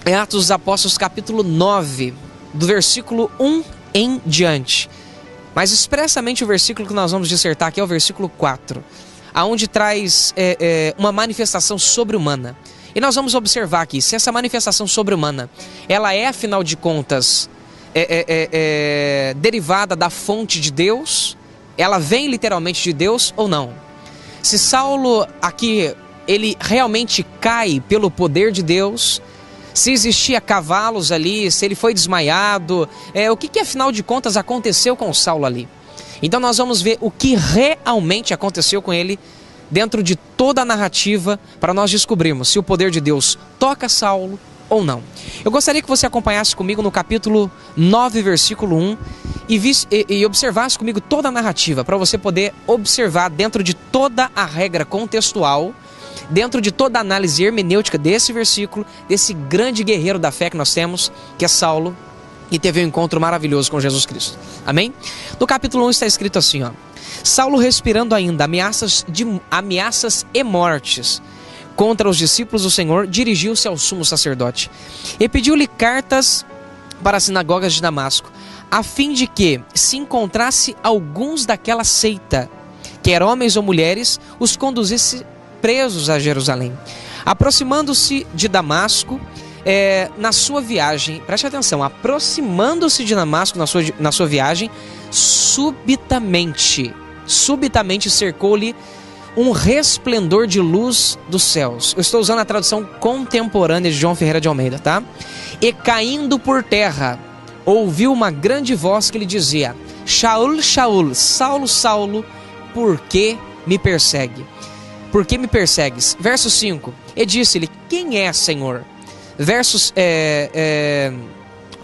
é Atos dos Apóstolos, capítulo 9, do versículo 1 em diante. Mas expressamente o versículo que nós vamos dissertar aqui é o versículo 4, aonde traz uma manifestação sobre-humana. E nós vamos observar aqui, se essa manifestação sobre-humana, ela é, afinal de contas, derivada da fonte de Deus, ela vem literalmente de Deus ou não. Se Saulo aqui, ele realmente cai pelo poder de Deus, se existia cavalos ali, se ele foi desmaiado, o que afinal de contas aconteceu com Saulo ali. Então nós vamos ver o que realmente aconteceu com ele dentro de toda a narrativa, para nós descobrirmos se o poder de Deus toca Saulo ou não. Eu gostaria que você acompanhasse comigo no capítulo 9, versículo 1, e observasse comigo toda a narrativa, para você poder observar dentro de toda a regra contextual, dentro de toda a análise hermenêutica desse versículo, desse grande guerreiro da fé que nós temos, que é Saulo, e teve um encontro maravilhoso com Jesus Cristo. Amém? No capítulo 1 está escrito assim, Saulo, respirando ainda ameaças e mortes contra os discípulos do Senhor, dirigiu-se ao sumo sacerdote e pediu-lhe cartas para as sinagogas de Damasco, a fim de que, se encontrasse alguns daquela seita, quer homens ou mulheres, os conduzisse presos a Jerusalém. Aproximando-se de Damasco, na sua viagem, preste atenção, aproximando-se de Damasco na sua viagem, subitamente cercou-lhe um resplendor de luz dos céus. Eu estou usando a tradução contemporânea de João Ferreira de Almeida, tá? E caindo por terra, ouviu uma grande voz que lhe dizia: Shaul, Shaul, Saulo, Saulo, por que me persegue? Por que me persegues? Verso 5. E disse-lhe: quem é, Senhor? Versos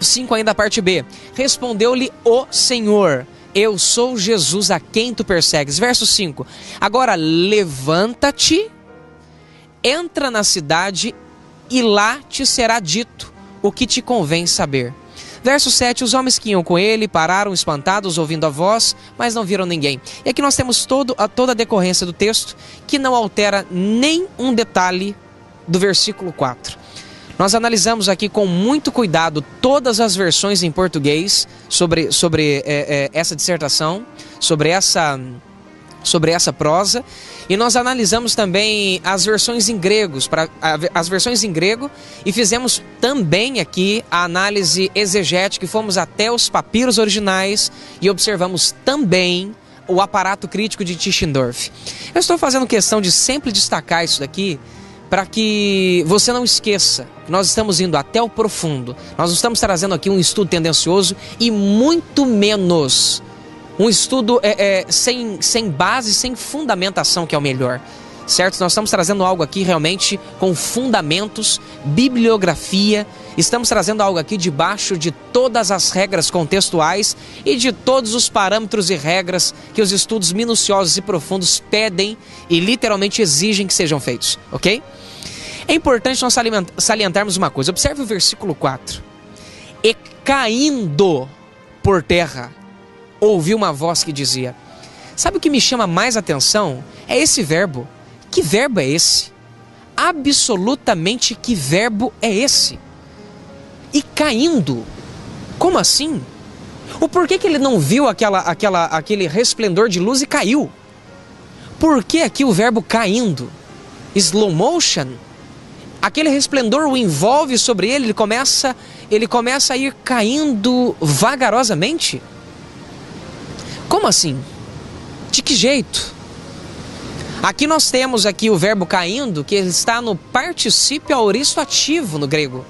5 ainda a parte B. Respondeu-lhe o Senhor: eu sou Jesus a quem tu persegues. Verso 5. Agora levanta-te, entra na cidade e lá te será dito o que te convém saber. Verso 7. Os homens que iam com ele pararam espantados ouvindo a voz, mas não viram ninguém. E aqui nós temos toda a decorrência do texto, que não altera nem um detalhe do versículo 4. Nós analisamos aqui com muito cuidado todas as versões em português sobre essa dissertação, sobre essa prosa, e nós analisamos também as versões em grego, e fizemos também aqui a análise exegética, e fomos até os papiros originais e observamos também o aparato crítico de Tischendorf. Eu estou fazendo questão de sempre destacar isso daqui, para que você não esqueça que nós estamos indo até o profundo. Nós não estamos trazendo aqui um estudo tendencioso e muito menos um estudo sem base, sem fundamentação, que é o melhor, certo? Nós estamos trazendo algo aqui realmente com fundamentos, bibliografia. Estamos trazendo algo aqui debaixo de todas as regras contextuais e de todos os parâmetros e regras que os estudos minuciosos e profundos pedem e literalmente exigem que sejam feitos, ok? É importante nós salientarmos uma coisa. Observe o versículo 4. E caindo por terra, ouviu uma voz que dizia... Sabe o que me chama mais atenção? É esse verbo. Que verbo é esse? Absolutamente que verbo é esse? E caindo. Como assim? O porquê que ele não viu aquele resplendor de luz e caiu? Por que aqui o verbo caindo? Slow motion? Aquele resplendor o envolve sobre ele, ele começa a ir caindo vagarosamente? Como assim? De que jeito? Aqui nós temos aqui o verbo caindo, que está no particípio aoristo ativo no grego.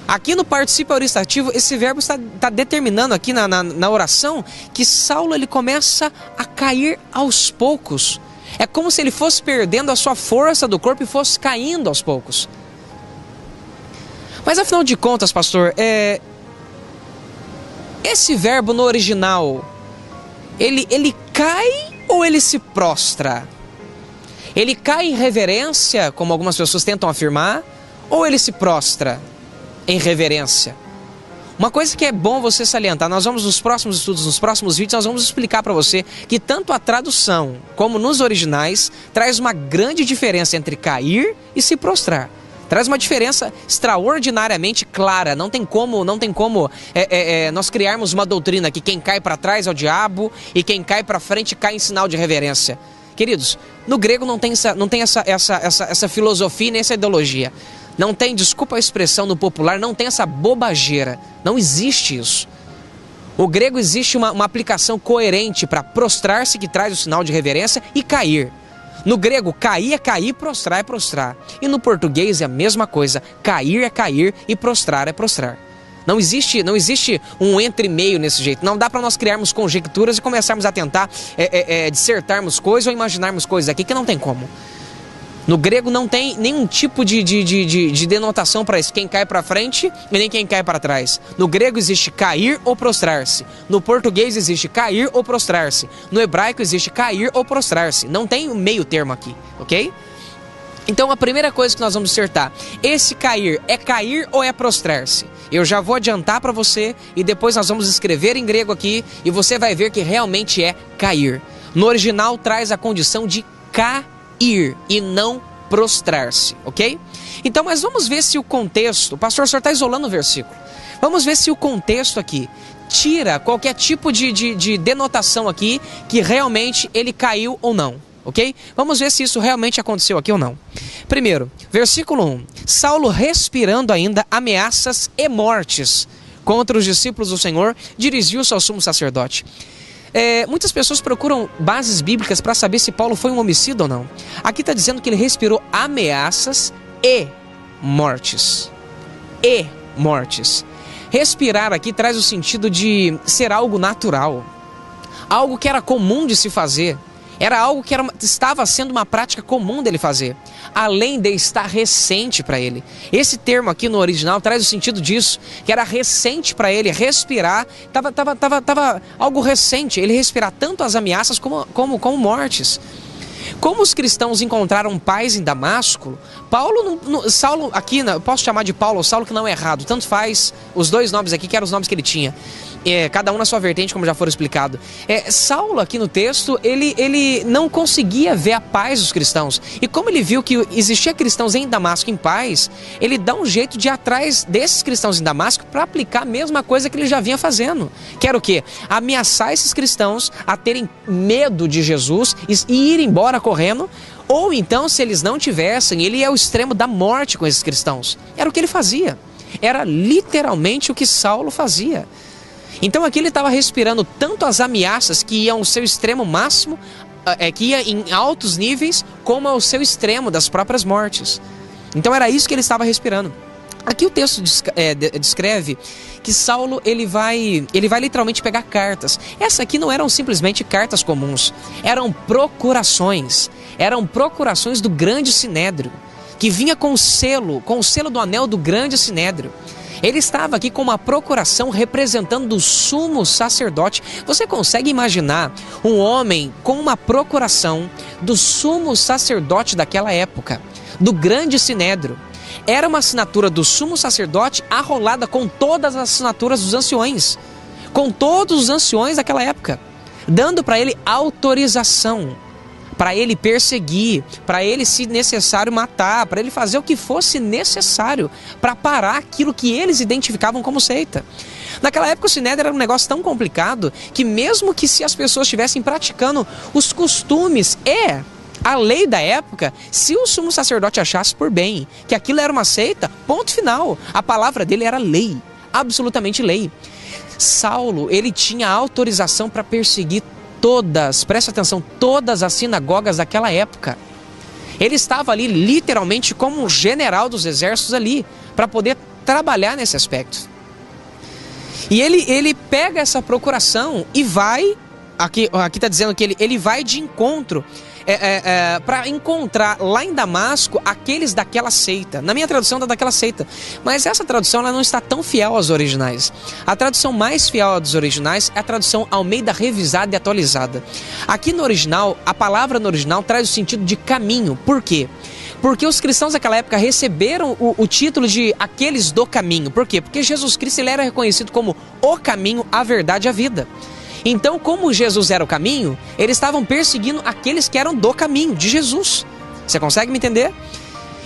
Aqui no particípio aoristo ativo, esse verbo está determinando aqui na oração que Saulo ele começa a cair aos poucos. É como se ele fosse perdendo a sua força do corpo e fosse caindo aos poucos. Mas afinal de contas, pastor, esse verbo no original, ele cai ou ele se prostra? Ele cai em reverência, como algumas pessoas tentam afirmar, ou ele se prostra em reverência? Uma coisa que é bom você salientar, nós vamos nos próximos estudos, nos próximos vídeos, nós vamos explicar para você que tanto a tradução como nos originais traz uma grande diferença entre cair e se prostrar. Traz uma diferença extraordinariamente clara. Não tem como nós criarmos uma doutrina que quem cai para trás é o diabo e quem cai para frente cai em sinal de reverência. Queridos, no grego não tem essa filosofia nem essa ideologia. Não tem, desculpa a expressão no popular, não tem essa bobageira. Não existe isso. O grego existe uma aplicação coerente para prostrar-se, que traz o sinal de reverência, e cair. No grego, cair é cair, prostrar é prostrar. E no português é a mesma coisa. Cair é cair e prostrar é prostrar. Não existe um entre-meio nesse jeito. Não dá para nós criarmos conjecturas e começarmos a tentar dissertarmos coisas ou imaginarmos coisas aqui que não tem como. No grego não tem nenhum tipo de denotação para isso, quem cai para frente e nem quem cai para trás. No grego existe cair ou prostrar-se. No português existe cair ou prostrar-se. No hebraico existe cair ou prostrar-se. Não tem um meio termo aqui, ok? Então a primeira coisa que nós vamos dissertar, esse cair é cair ou é prostrar-se? Eu já vou adiantar para você e depois nós vamos escrever em grego aqui e você vai ver que realmente é cair. No original traz a condição de cair e não prostrar-se, ok? Então, mas vamos ver se o contexto... Pastor, o senhor está isolando o versículo. Vamos ver se o contexto aqui tira qualquer tipo de denotação aqui que realmente ele caiu ou não, ok? Vamos ver se isso realmente aconteceu aqui ou não. Primeiro, versículo 1. Saulo, respirando ainda ameaças e mortes contra os discípulos do Senhor, dirigiu-se ao sumo sacerdote. Muitas pessoas procuram bases bíblicas para saber se Paulo foi um homicida ou não. Aqui está dizendo que ele respirou ameaças e mortes. E mortes. Respirar aqui traz o sentido de ser algo natural, algo que era comum de se fazer, era algo que estava sendo uma prática comum dele fazer, além de estar recente para ele. Esse termo aqui no original traz o sentido disso, que era recente para ele, respirar, tava algo recente, ele respirar tanto as ameaças como mortes. Como os cristãos encontraram paz em Damasco, Saulo aqui, eu posso chamar de Paulo ou Saulo, que não é errado, tanto faz os dois nomes aqui, que eram os nomes que ele tinha, cada um na sua vertente, como já foi explicado. Saulo aqui no texto, ele não conseguia ver a paz dos cristãos, e como ele viu que existia cristãos em Damasco em paz, ele dá um jeito de ir atrás desses cristãos em Damasco para aplicar a mesma coisa que ele já vinha fazendo, que era o quê? Ameaçar esses cristãos a terem medo de Jesus e ir embora correndo, ou então, se eles não tivessem, ele ia ao extremo da morte com esses cristãos. Era o que ele fazia. Era literalmente o que Saulo fazia. Então aqui ele estava respirando tanto as ameaças que iam ao seu extremo máximo, que ia em altos níveis, como ao seu extremo das próprias mortes. Então era isso que ele estava respirando. Aqui o texto descreve que Saulo ele vai literalmente pegar cartas. Essas aqui não eram simplesmente cartas comuns, eram procurações do grande sinédrio, que vinha com o selo do anel do grande sinédrio. Ele estava aqui com uma procuração representando o sumo sacerdote. Você consegue imaginar um homem com uma procuração do sumo sacerdote daquela época, do grande sinédrio? Era uma assinatura do sumo sacerdote arrolada com todas as assinaturas dos anciões, com todos os anciões daquela época, dando para ele autorização, para ele perseguir, para ele, se necessário, matar, para ele fazer o que fosse necessário para parar aquilo que eles identificavam como seita. Naquela época o sinédrio era um negócio tão complicado que mesmo que se as pessoas estivessem praticando os costumes a lei da época, se o sumo sacerdote achasse por bem que aquilo era uma seita, ponto final. A palavra dele era lei, absolutamente lei. Saulo, ele tinha autorização para perseguir preste atenção, todas as sinagogas daquela época. Ele estava ali literalmente como um general dos exércitos ali, para poder trabalhar nesse aspecto. E ele pega essa procuração e vai, aqui está dizendo que ele vai de encontro, para encontrar lá em Damasco aqueles daquela seita. Na minha tradução está daquela seita, mas essa tradução ela não está tão fiel aos originais. A tradução mais fiel dos originais é a tradução Almeida revisada e atualizada. Aqui no original, a palavra no original traz o sentido de caminho. Por quê? Porque os cristãos daquela época receberam o título de aqueles do caminho. Por quê? Porque Jesus Cristo ele era reconhecido como o caminho, a verdade e a vida. Então, como Jesus era o caminho, eles estavam perseguindo aqueles que eram do caminho, de Jesus. Você consegue me entender?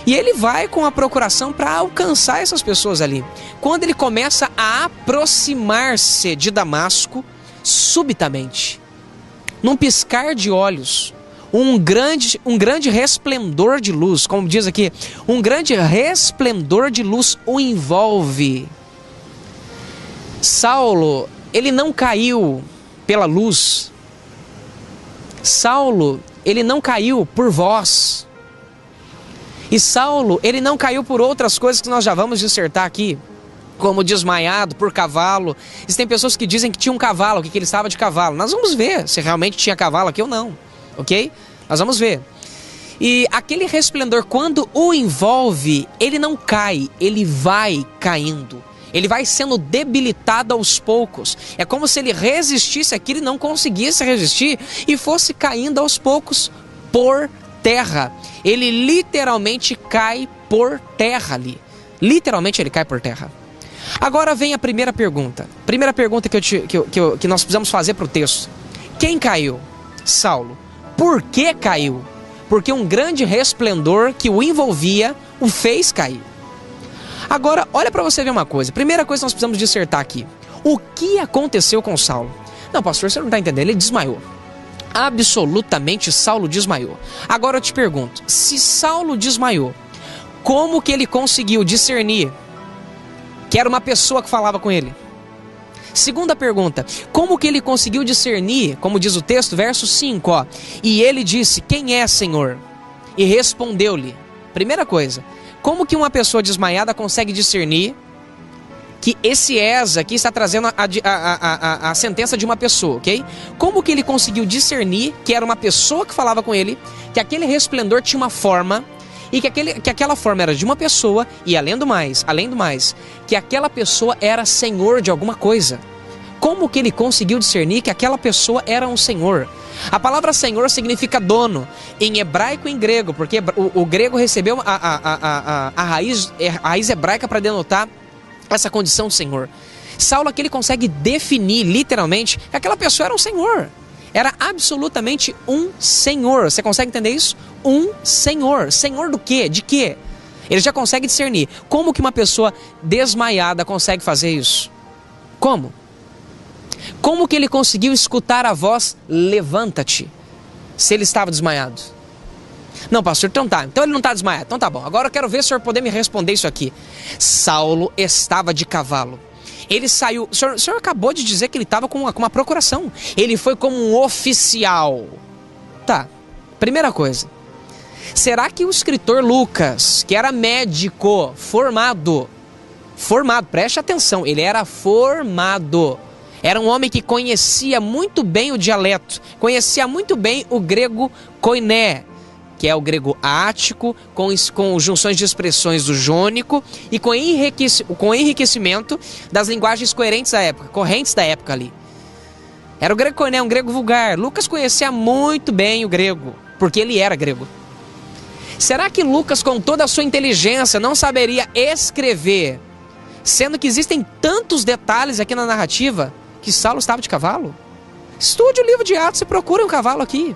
E ele vai com a procuração para alcançar essas pessoas ali. Quando ele começa a aproximar-se de Damasco, subitamente, num piscar de olhos, um grande resplendor de luz, como diz aqui, um grande resplendor de luz o envolve. Saulo, ele não caiu pela luz. Saulo, ele não caiu por voz. E Saulo, ele não caiu por outras coisas que nós já vamos dissertar aqui, como desmaiado por cavalo. Existem pessoas que dizem que tinha um cavalo, que ele estava de cavalo. Nós vamos ver se realmente tinha cavalo aqui ou não, ok? Nós vamos ver. E aquele resplendor, quando o envolve, ele não cai, ele vai caindo. Ele vai sendo debilitado aos poucos. É como se ele resistisse aquilo e não conseguisse resistir e fosse caindo aos poucos por terra. Ele literalmente cai por terra ali. Literalmente ele cai por terra. Agora vem a primeira pergunta. Primeira pergunta que nós precisamos fazer para o texto. Quem caiu? Saulo. Por que caiu? Porque um grande resplendor que o envolvia o fez cair. Agora, olha para você ver uma coisa. Primeira coisa que nós precisamos dissertar aqui. O que aconteceu com Saulo? Não, pastor, você não está entendendo, ele desmaiou. Absolutamente Saulo desmaiou. Agora eu te pergunto, se Saulo desmaiou, como que ele conseguiu discernir que era uma pessoa que falava com ele? Segunda pergunta, como que ele conseguiu discernir, como diz o texto, verso 5, ó, e ele disse, quem é, Senhor? E respondeu-lhe. Primeira coisa, como que uma pessoa desmaiada consegue discernir que esse ESA aqui está trazendo a sentença de uma pessoa, ok? Como que ele conseguiu discernir que era uma pessoa que falava com ele, que aquele resplendor tinha uma forma, e que aquela forma era de uma pessoa, e além do mais, que aquela pessoa era senhor de alguma coisa? Como que ele conseguiu discernir que aquela pessoa era um senhor? A palavra senhor significa dono, em hebraico e em grego, porque o grego recebeu a raiz hebraica para denotar essa condição de senhor. Saulo aqui ele consegue definir literalmente que aquela pessoa era um senhor. Era absolutamente um senhor. Você consegue entender isso? Um senhor. Senhor do quê? De quê? Ele já consegue discernir. Como que uma pessoa desmaiada consegue fazer isso? Como? Como que ele conseguiu escutar a voz, levanta-te, se ele estava desmaiado? Não, pastor, então tá. Então ele não está desmaiado. Então tá bom. Agora eu quero ver se o senhor poder me responder isso aqui. Saulo estava de cavalo. Ele saiu... O senhor acabou de dizer que ele estava com uma procuração. Ele foi como um oficial. Tá. Primeira coisa. Será que o escritor Lucas, que era médico, formado, preste atenção, ele era formado. Era um homem que conhecia muito bem o dialeto, conhecia muito bem o grego koiné, que é o grego ático, com junções de expressões do jônico e com enriquecimento das linguagens correntes da época ali. Era o grego koiné, um grego vulgar. Lucas conhecia muito bem o grego, porque ele era grego. Será que Lucas, com toda a sua inteligência, não saberia escrever, sendo que existem tantos detalhes aqui na narrativa, que Saulo estava de cavalo? Estude o livro de Atos e procure um cavalo aqui.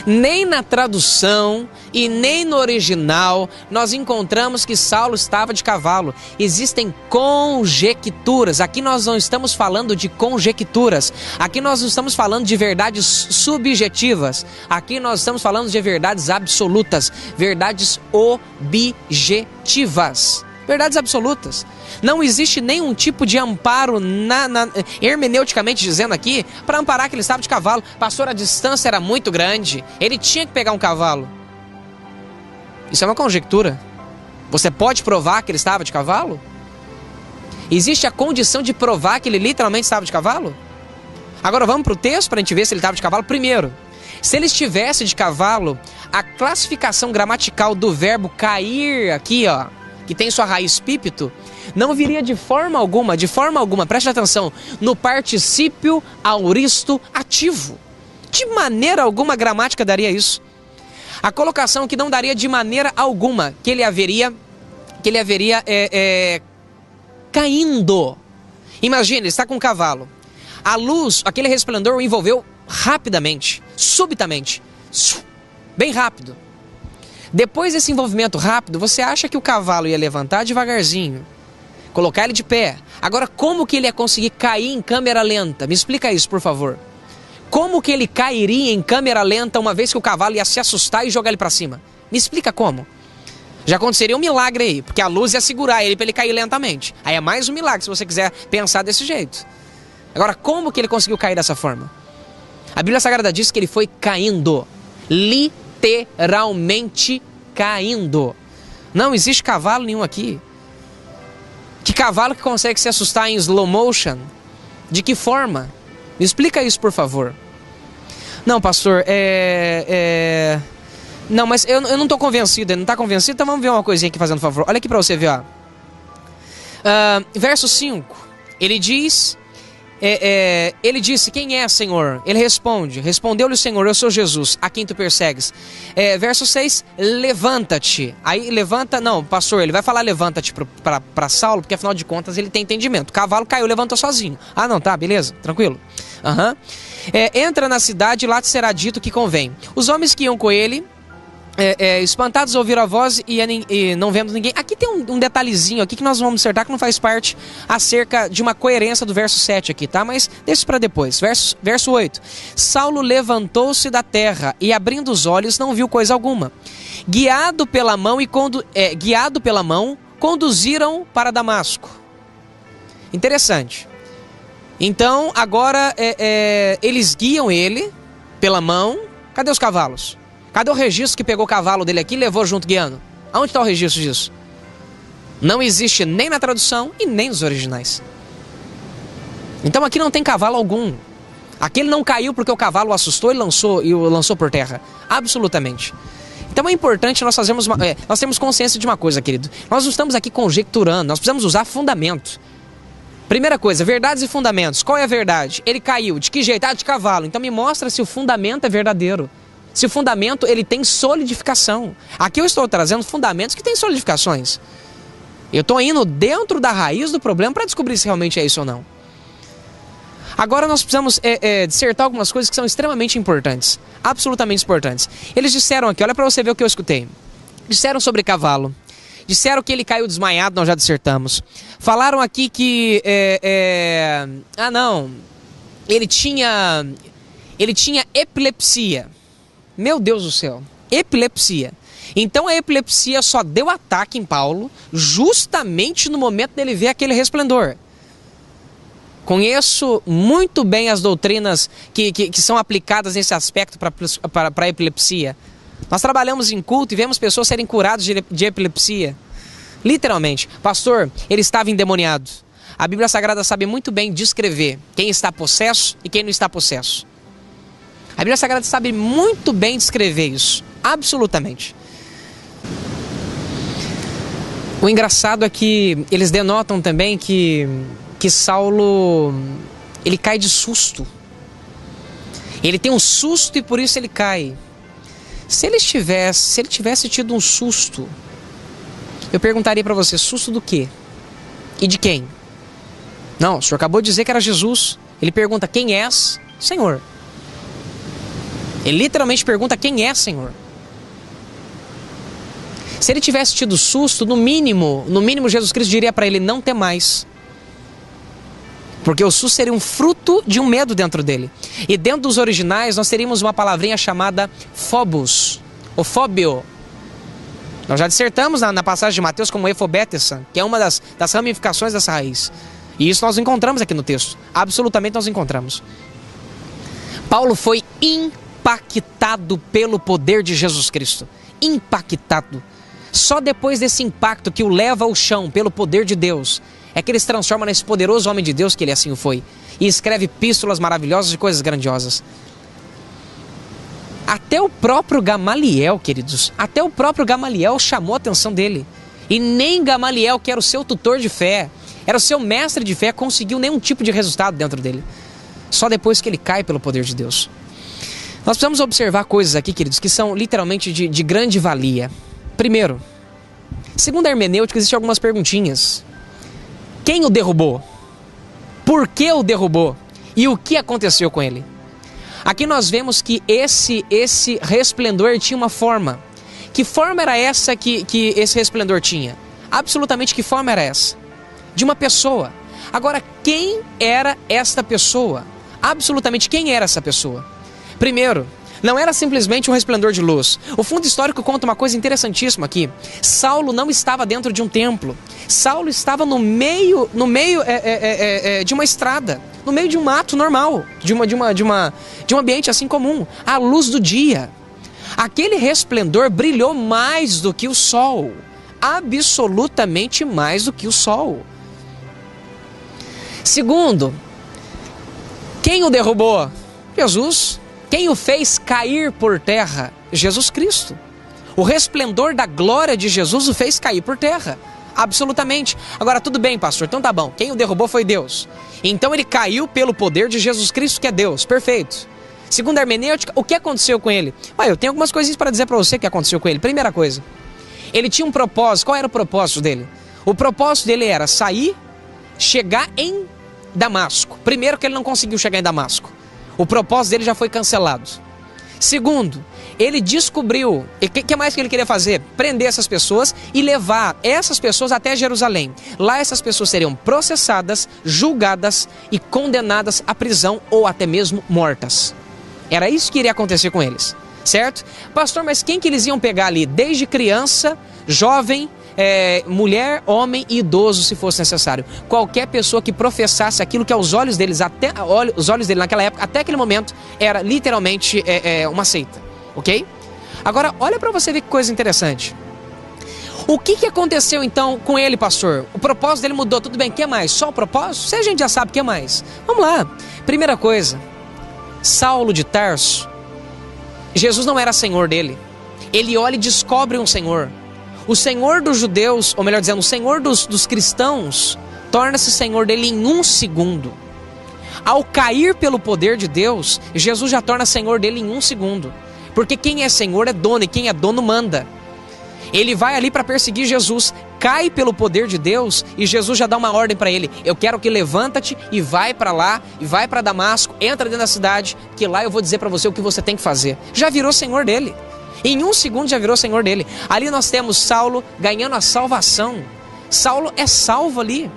Nem na tradução e nem no original nós encontramos que Saulo estava de cavalo. Existem conjecturas. Aqui nós não estamos falando de conjecturas. Aqui nós não estamos falando de verdades subjetivas. Aqui nós estamos falando de verdades absolutas, verdades objetivas. Verdades absolutas. Não existe nenhum tipo de amparo, hermeneuticamente dizendo aqui, para amparar que ele estava de cavalo. Pastor, a distância era muito grande, ele tinha que pegar um cavalo. Isso é uma conjectura. Você pode provar que ele estava de cavalo? Existe a condição de provar que ele literalmente estava de cavalo? Agora vamos para o texto para a gente ver se ele estava de cavalo. Primeiro, se ele estivesse de cavalo, a classificação gramatical do verbo cair aqui, ó, que tem sua raiz pípito, não viria de forma alguma, preste atenção, no particípio auristo ativo. De maneira alguma a gramática daria isso. A colocação que não daria de maneira alguma que ele haveria caindo. Imagina, ele está com um cavalo. A luz, aquele resplendor o envolveu rapidamente, subitamente, bem rápido. Depois desse envolvimento rápido, você acha que o cavalo ia levantar devagarzinho, colocar ele de pé. Agora, como que ele ia conseguir cair em câmera lenta? Me explica isso, por favor. Como que ele cairia em câmera lenta uma vez que o cavalo ia se assustar e jogar ele para cima? Me explica como. Já aconteceria um milagre aí, porque a luz ia segurar ele para ele cair lentamente. Aí é mais um milagre se você quiser pensar desse jeito. Agora, como que ele conseguiu cair dessa forma? A Bíblia Sagrada diz que ele foi caindo, literalmente caindo. Não existe cavalo nenhum aqui. Que cavalo que consegue se assustar em slow motion? De que forma? Me explica isso, por favor. Não, pastor, Não, mas eu não estou convencido. Ele não está convencido? Então vamos ver uma coisinha aqui, fazendo favor. Olha aqui para você ver, ó. Verso 5. Ele diz... ele disse, quem é, Senhor? Ele responde, respondeu-lhe o Senhor, eu sou Jesus, a quem tu persegues. Verso 6, levanta-te. Aí levanta, não, pastor, ele vai falar levanta-te para Saulo, porque afinal de contas ele tem entendimento. O cavalo caiu, levantou sozinho. Ah não, tá, beleza, tranquilo. Entra na cidade e lá te será dito o que convém. Os homens que iam com ele espantados ouviram a voz e não vendo ninguém. Aqui tem um detalhezinho aqui que nós vamos dissertar que não faz parte acerca de uma coerência do verso 7 aqui, tá? Mas deixa isso para depois. Verso 8. Saulo levantou-se da terra e, abrindo os olhos, não viu coisa alguma. Guiado pela mão, conduziram para Damasco. Interessante. Então, agora eles guiam ele pela mão. Cadê os cavalos? Cadê o registro que pegou o cavalo dele aqui e levou junto guiando? Aonde está o registro disso? Não existe nem na tradução e nem nos originais. Então aqui não tem cavalo algum. Aqui ele não caiu porque o cavalo o assustou e o lançou por terra. Absolutamente. Então é importante nós termos consciência de uma coisa, querido. Nós não estamos aqui conjecturando, nós precisamos usar fundamento. Primeira coisa, verdades e fundamentos. Qual é a verdade? Ele caiu. De que jeito? De cavalo. Então me mostra se o fundamento é verdadeiro. Se o fundamento ele tem solidificação. Aqui eu estou trazendo fundamentos que têm solidificações. Eu estou indo dentro da raiz do problema para descobrir se realmente é isso ou não. Agora nós precisamos dissertar algumas coisas que são extremamente importantes. Absolutamente importantes. Eles disseram aqui, olha para você ver o que eu escutei. Disseram sobre cavalo. Disseram que ele caiu desmaiado, nós já dissertamos. Falaram aqui que... ele tinha epilepsia. Meu Deus do céu, epilepsia. Então a epilepsia só deu ataque em Paulo justamente no momento dele ver aquele resplendor. Conheço muito bem as doutrinas que são aplicadas nesse aspecto para a epilepsia. Nós trabalhamos em culto e vemos pessoas serem curadas de epilepsia. Literalmente. Pastor, ele estava endemoniado. A Bíblia Sagrada sabe muito bem descrever quem está possesso e quem não está possesso. A Bíblia Sagrada sabe muito bem descrever isso. Absolutamente. O engraçado é que eles denotam também que Saulo, ele cai de susto. Ele tem um susto e por isso ele cai. Se ele tivesse tido um susto, eu perguntaria para você, susto do quê? E de quem? Não, o senhor acabou de dizer que era Jesus. Ele pergunta, quem és? Senhor. Ele literalmente pergunta, quem é, Senhor? Se ele tivesse tido susto, no mínimo Jesus Cristo diria para ele, não temais. Porque o susto seria um fruto de um medo dentro dele. E dentro dos originais nós teríamos uma palavrinha chamada phobos, ou phobio. Nós já dissertamos na passagem de Mateus como efobetesan, que é uma das ramificações dessa raiz. E isso nós encontramos aqui no texto. Absolutamente nós encontramos. Paulo foi impactado pelo poder de Jesus Cristo. Impactado. Só depois desse impacto que o leva ao chão pelo poder de Deus, é que ele se transforma nesse poderoso homem de Deus que ele assim o foi. E escreve epístolas maravilhosas e coisas grandiosas. Até o próprio Gamaliel, queridos, até o próprio Gamaliel chamou a atenção dele. E nem Gamaliel, que era o seu tutor de fé, era o seu mestre de fé, conseguiu nenhum tipo de resultado dentro dele. Só depois que ele cai pelo poder de Deus. Nós precisamos observar coisas aqui, queridos, que são literalmente de grande valia. Primeiro, segundo a hermenêutica, existem algumas perguntinhas. Quem o derrubou? Por que o derrubou? E o que aconteceu com ele? Aqui nós vemos que esse resplendor tinha uma forma. Que forma era essa que esse resplendor tinha? Absolutamente que forma era essa? De uma pessoa. Agora, quem era esta pessoa? Absolutamente quem era essa pessoa? Primeiro, não era simplesmente um resplendor de luz. O fundo histórico conta uma coisa interessantíssima aqui. Saulo não estava dentro de um templo. Saulo estava no meio de uma estrada, no meio de um mato normal, de um ambiente assim comum, à luz do dia. Aquele resplendor brilhou mais do que o sol, absolutamente mais do que o sol. Segundo, quem o derrubou? Jesus. Quem o fez cair por terra? Jesus Cristo. O resplendor da glória de Jesus o fez cair por terra. Absolutamente. Agora tudo bem, pastor, então tá bom. Quem o derrubou foi Deus. Então ele caiu pelo poder de Jesus Cristo, que é Deus. Perfeito. Segundo a hermenêutica, o que aconteceu com ele? Eu tenho algumas coisinhas para dizer para você que aconteceu com ele. Primeira coisa, ele tinha um propósito. Qual era o propósito dele? O propósito dele era sair, chegar em Damasco. Primeiro que ele não conseguiu chegar em Damasco. O propósito dele já foi cancelado. Segundo, ele descobriu, o que mais que ele queria fazer? Prender essas pessoas e levar essas pessoas até Jerusalém. Lá essas pessoas seriam processadas, julgadas e condenadas à prisão ou até mesmo mortas. Era isso que iria acontecer com eles, certo? Pastor, mas quem que eles iam pegar ali? Desde criança, jovem, mulher, homem e idoso, se fosse necessário. Qualquer pessoa que professasse aquilo que aos olhos deles, os olhos dele naquela época, até aquele momento, era literalmente uma seita, ok? Agora, olha para você ver que coisa interessante. O que aconteceu então com ele, pastor? O propósito dele mudou, tudo bem, o que mais? Só o propósito? Se a gente já sabe, o que mais? Vamos lá. Primeira coisa, Saulo de Tarso, Jesus não era senhor dele. Ele olha e descobre um senhor. O Senhor dos judeus, ou melhor dizendo, o Senhor dos cristãos, torna-se Senhor dele em um segundo. Ao cair pelo poder de Deus, Jesus já torna Senhor dele em um segundo. Porque quem é Senhor é dono, e quem é dono manda. Ele vai ali para perseguir Jesus, cai pelo poder de Deus, e Jesus já dá uma ordem para ele. Eu quero que levanta-te e vai para lá, e vai para Damasco, entra dentro da cidade, que lá eu vou dizer para você o que você tem que fazer. Já virou Senhor dele. Em um segundo já virou senhor dele. Ali nós temos Saulo ganhando a salvação. Saulo é salvo ali.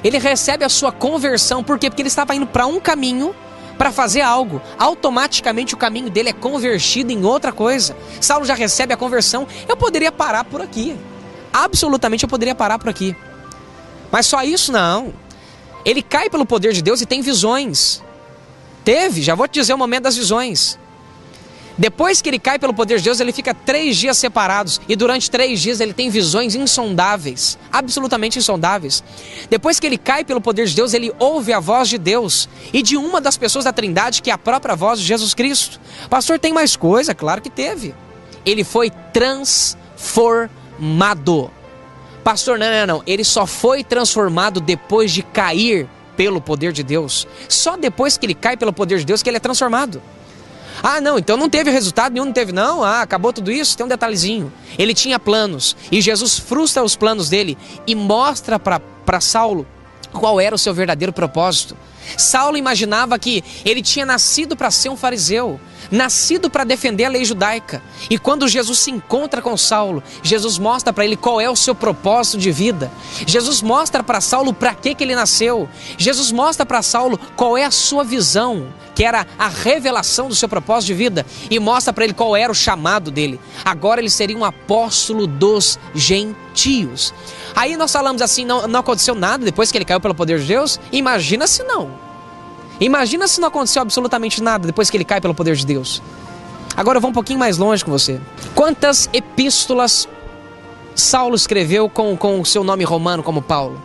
Ele recebe a sua conversão. Por quê? Porque ele estava indo para um caminho para fazer algo. Automaticamente o caminho dele é convertido em outra coisa. Saulo já recebe a conversão. Eu poderia parar por aqui. Absolutamente eu poderia parar por aqui. Mas só isso não. Ele cai pelo poder de Deus e tem visões. Teve, já vou te dizer o momento das visões. Depois que ele cai pelo poder de Deus, ele fica 3 dias separados. E durante 3 dias ele tem visões insondáveis. Absolutamente insondáveis. Depois que ele cai pelo poder de Deus, ele ouve a voz de Deus. E de uma das pessoas da Trindade, que é a própria voz de Jesus Cristo. Pastor, tem mais coisa? Claro que teve. Ele foi transformado. Pastor, não. Ele só foi transformado depois de cair pelo poder de Deus. Só depois que ele cai pelo poder de Deus que ele é transformado. Ah, não, então não teve resultado nenhum, não teve não. Ah, acabou tudo isso, tem um detalhezinho. Ele tinha planos e Jesus frustra os planos dele e mostra para Saulo qual era o seu verdadeiro propósito. Saulo imaginava que ele tinha nascido para ser um fariseu, nascido para defender a lei judaica. E quando Jesus se encontra com Saulo, Jesus mostra para ele qual é o seu propósito de vida. Jesus mostra para Saulo para que ele nasceu. Jesus mostra para Saulo qual é a sua visão, que era a revelação do seu propósito de vida, e mostra para ele qual era o chamado dele. Agora ele seria um apóstolo dos gentios. Aí nós falamos assim, não aconteceu nada depois que ele caiu pelo poder de Deus? Imagina se não. Imagina se não aconteceu absolutamente nada depois que ele cai pelo poder de Deus. Agora eu vou um pouquinho mais longe com você. Quantas epístolas Saulo escreveu com o seu nome romano como Paulo?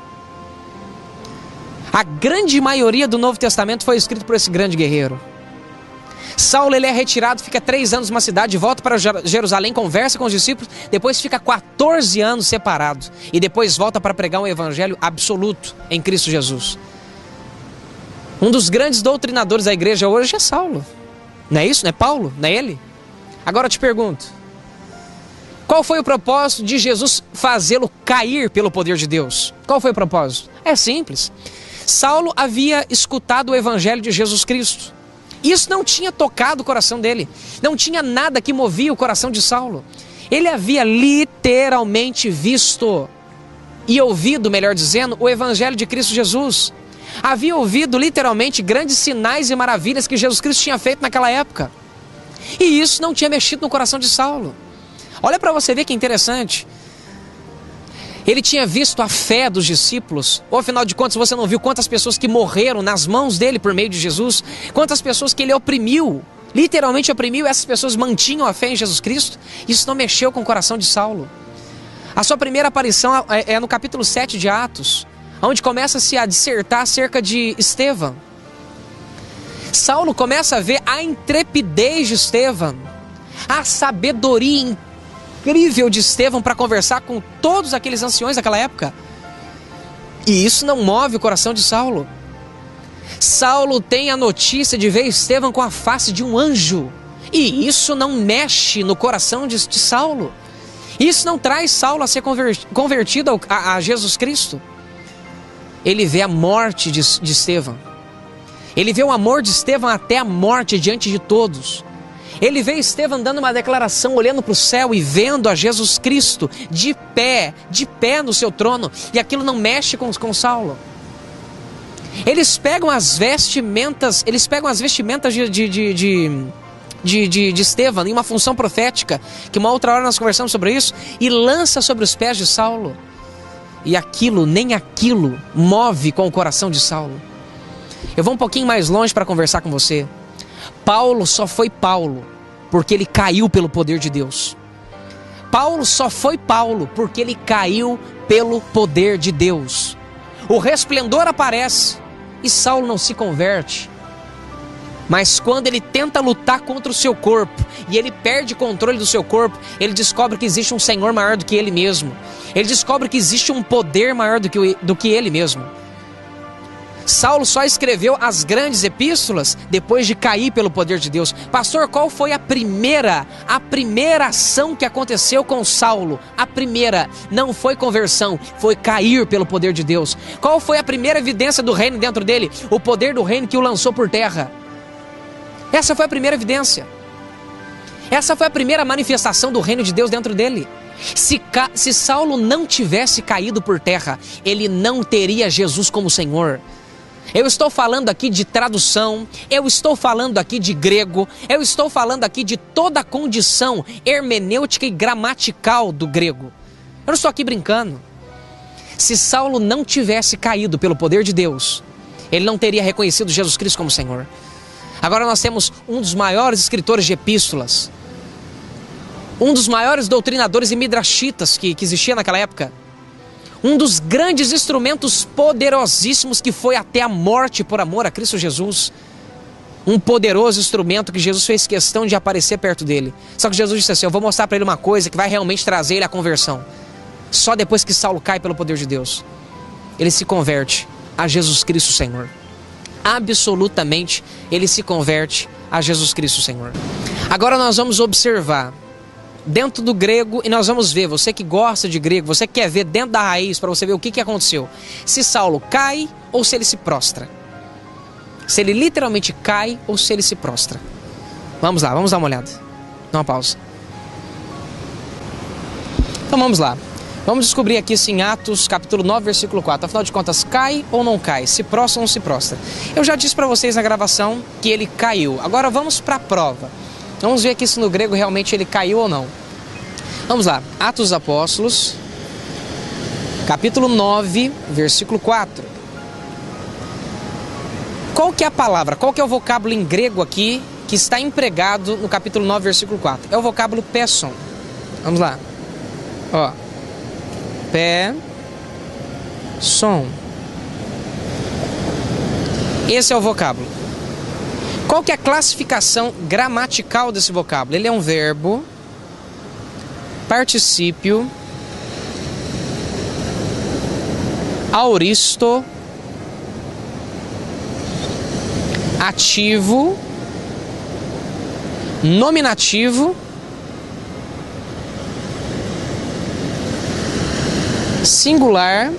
A grande maioria do Novo Testamento foi escrito por esse grande guerreiro. Saulo, ele é retirado, fica 3 anos numa cidade, volta para Jerusalém, conversa com os discípulos, depois fica 14 anos separado e depois volta para pregar um evangelho absoluto em Cristo Jesus. Um dos grandes doutrinadores da igreja hoje é Saulo. Não é isso? Não é Paulo? Não é ele? Agora eu te pergunto, qual foi o propósito de Jesus fazê-lo cair pelo poder de Deus? Qual foi o propósito? É simples. Saulo havia escutado o evangelho de Jesus Cristo. Isso não tinha tocado o coração dele. Não tinha nada que movia o coração de Saulo. Ele havia literalmente visto e ouvido, melhor dizendo, o evangelho de Cristo Jesus. Havia ouvido literalmente grandes sinais e maravilhas que Jesus Cristo tinha feito naquela época. E isso não tinha mexido no coração de Saulo. Olha para você ver que interessante. Ele tinha visto a fé dos discípulos. Ou afinal de contas você não viu quantas pessoas que morreram nas mãos dele por meio de Jesus? Quantas pessoas que ele oprimiu, literalmente oprimiu, essas pessoas mantinham a fé em Jesus Cristo? Isso não mexeu com o coração de Saulo. A sua primeira aparição é no capítulo 7 de Atos, onde começa-se a dissertar acerca de Estevão. Saulo começa a ver a intrepidez de Estevão, a sabedoria incrível de Estevão para conversar com todos aqueles anciões daquela época. E isso não move o coração de Saulo. Saulo tem a notícia de ver Estevão com a face de um anjo. E isso não mexe no coração de Saulo. Isso não traz Saulo a ser convertido a Jesus Cristo. Ele vê a morte de Estevão. Ele vê o amor de Estevão até a morte diante de todos. Ele vê Estevão dando uma declaração, olhando para o céu e vendo a Jesus Cristo de pé no seu trono. E aquilo não mexe com Saulo. Eles pegam as vestimentas de Estevão em uma função profética, que uma outra hora nós conversamos sobre isso, e lança sobre os pés de Saulo. E nem aquilo move com o coração de Saulo. Eu vou um pouquinho mais longe para conversar com você. Paulo só foi Paulo porque ele caiu pelo poder de Deus. Paulo só foi Paulo porque ele caiu pelo poder de Deus. O resplendor aparece e Saulo não se converte. Mas quando ele tenta lutar contra o seu corpo e ele perde controle do seu corpo, ele descobre que existe um Senhor maior do que ele mesmo. Ele descobre que existe um poder maior do que ele mesmo. Saulo só escreveu as grandes epístolas depois de cair pelo poder de Deus. Pastor, qual foi a primeira ação que aconteceu com Saulo? A primeira não foi conversão, foi cair pelo poder de Deus. Qual foi a primeira evidência do reino dentro dele? O poder do reino que o lançou por terra. Essa foi a primeira evidência. Essa foi a primeira manifestação do reino de Deus dentro dele. Se Saulo não tivesse caído por terra, ele não teria Jesus como Senhor. Eu estou falando aqui de tradução, eu estou falando aqui de grego, eu estou falando aqui de toda a condição hermenêutica e gramatical do grego. Eu não estou aqui brincando. Se Saulo não tivesse caído pelo poder de Deus, ele não teria reconhecido Jesus Cristo como Senhor. Agora nós temos um dos maiores escritores de epístolas, um dos maiores doutrinadores e midrashitas que existia naquela época, um dos grandes instrumentos poderosíssimos que foi até a morte por amor a Cristo Jesus. Um poderoso instrumento que Jesus fez questão de aparecer perto dele. Só que Jesus disse assim: eu vou mostrar para ele uma coisa que vai realmente trazer ele à conversão. Só depois que Saulo cai pelo poder de Deus, ele se converte a Jesus Cristo Senhor. Absolutamente, ele se converte a Jesus Cristo Senhor. Agora nós vamos observar dentro do grego e nós vamos ver, você que gosta de grego, você que quer ver dentro da raiz para você ver o que aconteceu. Se Saulo cai ou se ele se prostra. Se ele literalmente cai ou se ele se prostra. Vamos lá, vamos dar uma olhada. Dá uma pausa. Então vamos lá. Vamos descobrir aqui em Atos capítulo 9, versículo 4. Afinal de contas, cai ou não cai? Se prostra ou não se prostra? Eu já disse para vocês na gravação que ele caiu. Agora vamos para a prova. Vamos ver aqui se no grego realmente ele caiu ou não. Vamos lá. Atos dos Apóstolos, capítulo 9, versículo 4. Qual que é a palavra? Qual que é o vocábulo em grego aqui que está empregado no capítulo 9, versículo 4? É o vocábulo pesson. Vamos lá. Ó. Som. Esse é o vocábulo. Qual que é a classificação gramatical desse vocábulo? Ele é um verbo, particípio, aoristo, ativo, nominativo, singular,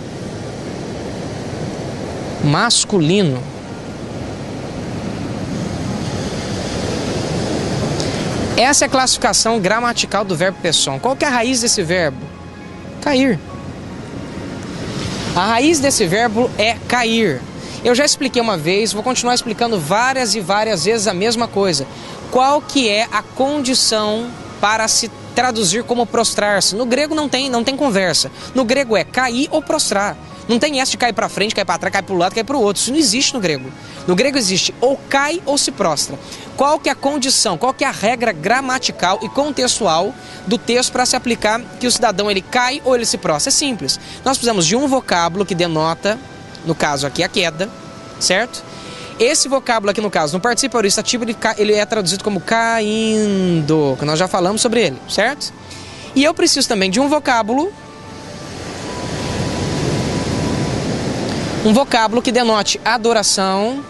masculino. Essa é a classificação gramatical do verbo pesson. Qual que é a raiz desse verbo? Cair. A raiz desse verbo é cair. Eu já expliquei uma vez, vou continuar explicando várias e várias vezes a mesma coisa. Qual que é a condição para se traduzir como prostrar-se? No grego não tem conversa. No grego é cair ou prostrar. Não tem essa de cair para frente, cair para trás, cair para o lado, cair para o outro. Isso não existe no grego. No grego existe ou cai ou se prostra. Qual que é a condição, qual que é a regra gramatical e contextual do texto para se aplicar que o cidadão ele cai ou ele se prostra? É simples. Nós precisamos de um vocábulo que denota, no caso aqui, a queda, certo? Esse vocábulo aqui, no caso, no particípio aorista ativo, ele é traduzido como caindo, que nós já falamos sobre ele, certo? E eu preciso também de um vocábulo que denote adoração,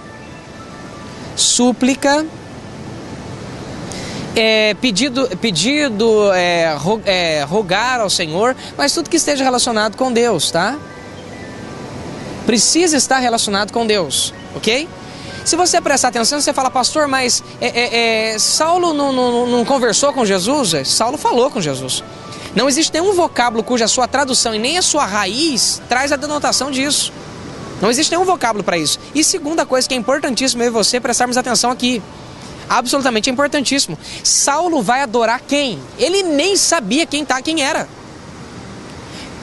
súplica, rogar ao Senhor, mas tudo que esteja relacionado com Deus, tá? Precisa estar relacionado com Deus, ok? Se você prestar atenção, você fala, pastor, mas Saulo não conversou com Jesus? Saulo falou com Jesus. Não existe nenhum vocábulo cuja sua tradução e nem a sua raiz traz a denotação disso. Não existe nenhum vocábulo para isso. E segunda coisa que é importantíssimo eu e você prestarmos atenção aqui. Absolutamente importantíssimo. Saulo vai adorar quem? Ele nem sabia quem era.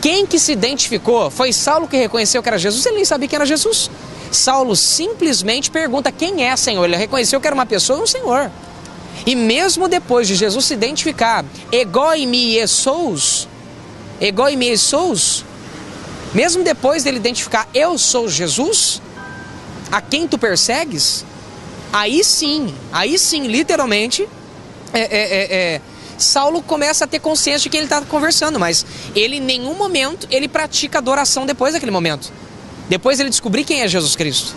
Quem que se identificou? Foi Saulo que reconheceu que era Jesus? Ele nem sabia quem era Jesus. Saulo simplesmente pergunta, quem é, Senhor? Ele reconheceu que era uma pessoa e um Senhor. E mesmo depois de Jesus se identificar, egoi mi sous, mesmo depois dele identificar, eu sou Jesus, a quem tu persegues, aí sim, literalmente, Saulo começa a ter consciência de que ele está conversando, mas ele em nenhum momento, ele pratica adoração depois daquele momento. Depois ele descobrir quem é Jesus Cristo.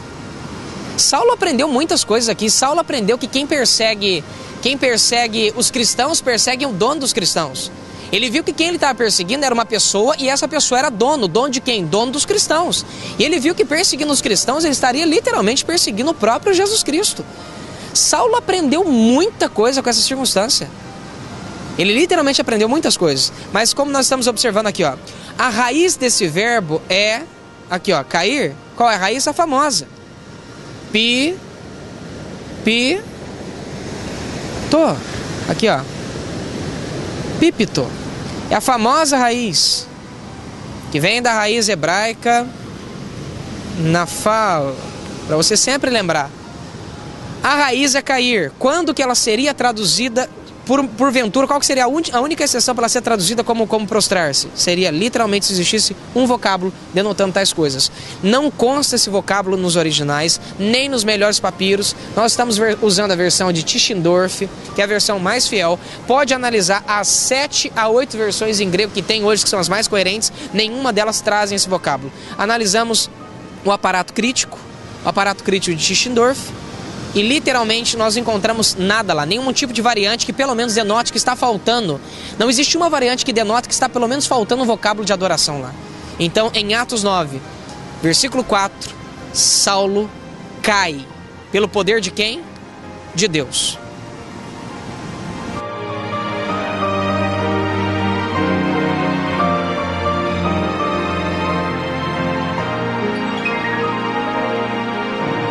Saulo aprendeu muitas coisas aqui. Saulo aprendeu que quem persegue os cristãos, persegue o dono dos cristãos. Ele viu que quem ele estava perseguindo era uma pessoa e essa pessoa era dono de quem? Dono dos cristãos. E ele viu que perseguindo os cristãos, ele estaria literalmente perseguindo o próprio Jesus Cristo. Saulo aprendeu muita coisa com essa circunstância. Ele literalmente aprendeu muitas coisas. Mas como nós estamos observando aqui, ó, a raiz desse verbo é, aqui ó, cair. Qual é a raiz? A famosa. Aqui ó, pípito, é a famosa raiz, que vem da raiz hebraica nafal, para você sempre lembrar. A raiz é cair. Quando que ela seria traduzida, porventura, qual que seria a única exceção para ela ser traduzida como prostrar-se? Seria literalmente se existisse um vocábulo denotando tais coisas. Não consta esse vocábulo nos originais, nem nos melhores papiros. Nós estamos usando a versão de Tischendorf, que é a versão mais fiel. Pode analisar as 7 a 8 versões em grego que tem hoje, que são as mais coerentes. Nenhuma delas trazem esse vocábulo. Analisamos o aparato crítico de Tischendorf, e literalmente nós encontramos nada lá, nenhum tipo de variante que pelo menos denote que está faltando. Não existe uma variante que denote que está pelo menos faltando um vocábulo de adoração lá. Então, em Atos 9, versículo 4, Saulo cai. Pelo poder de quem? De Deus.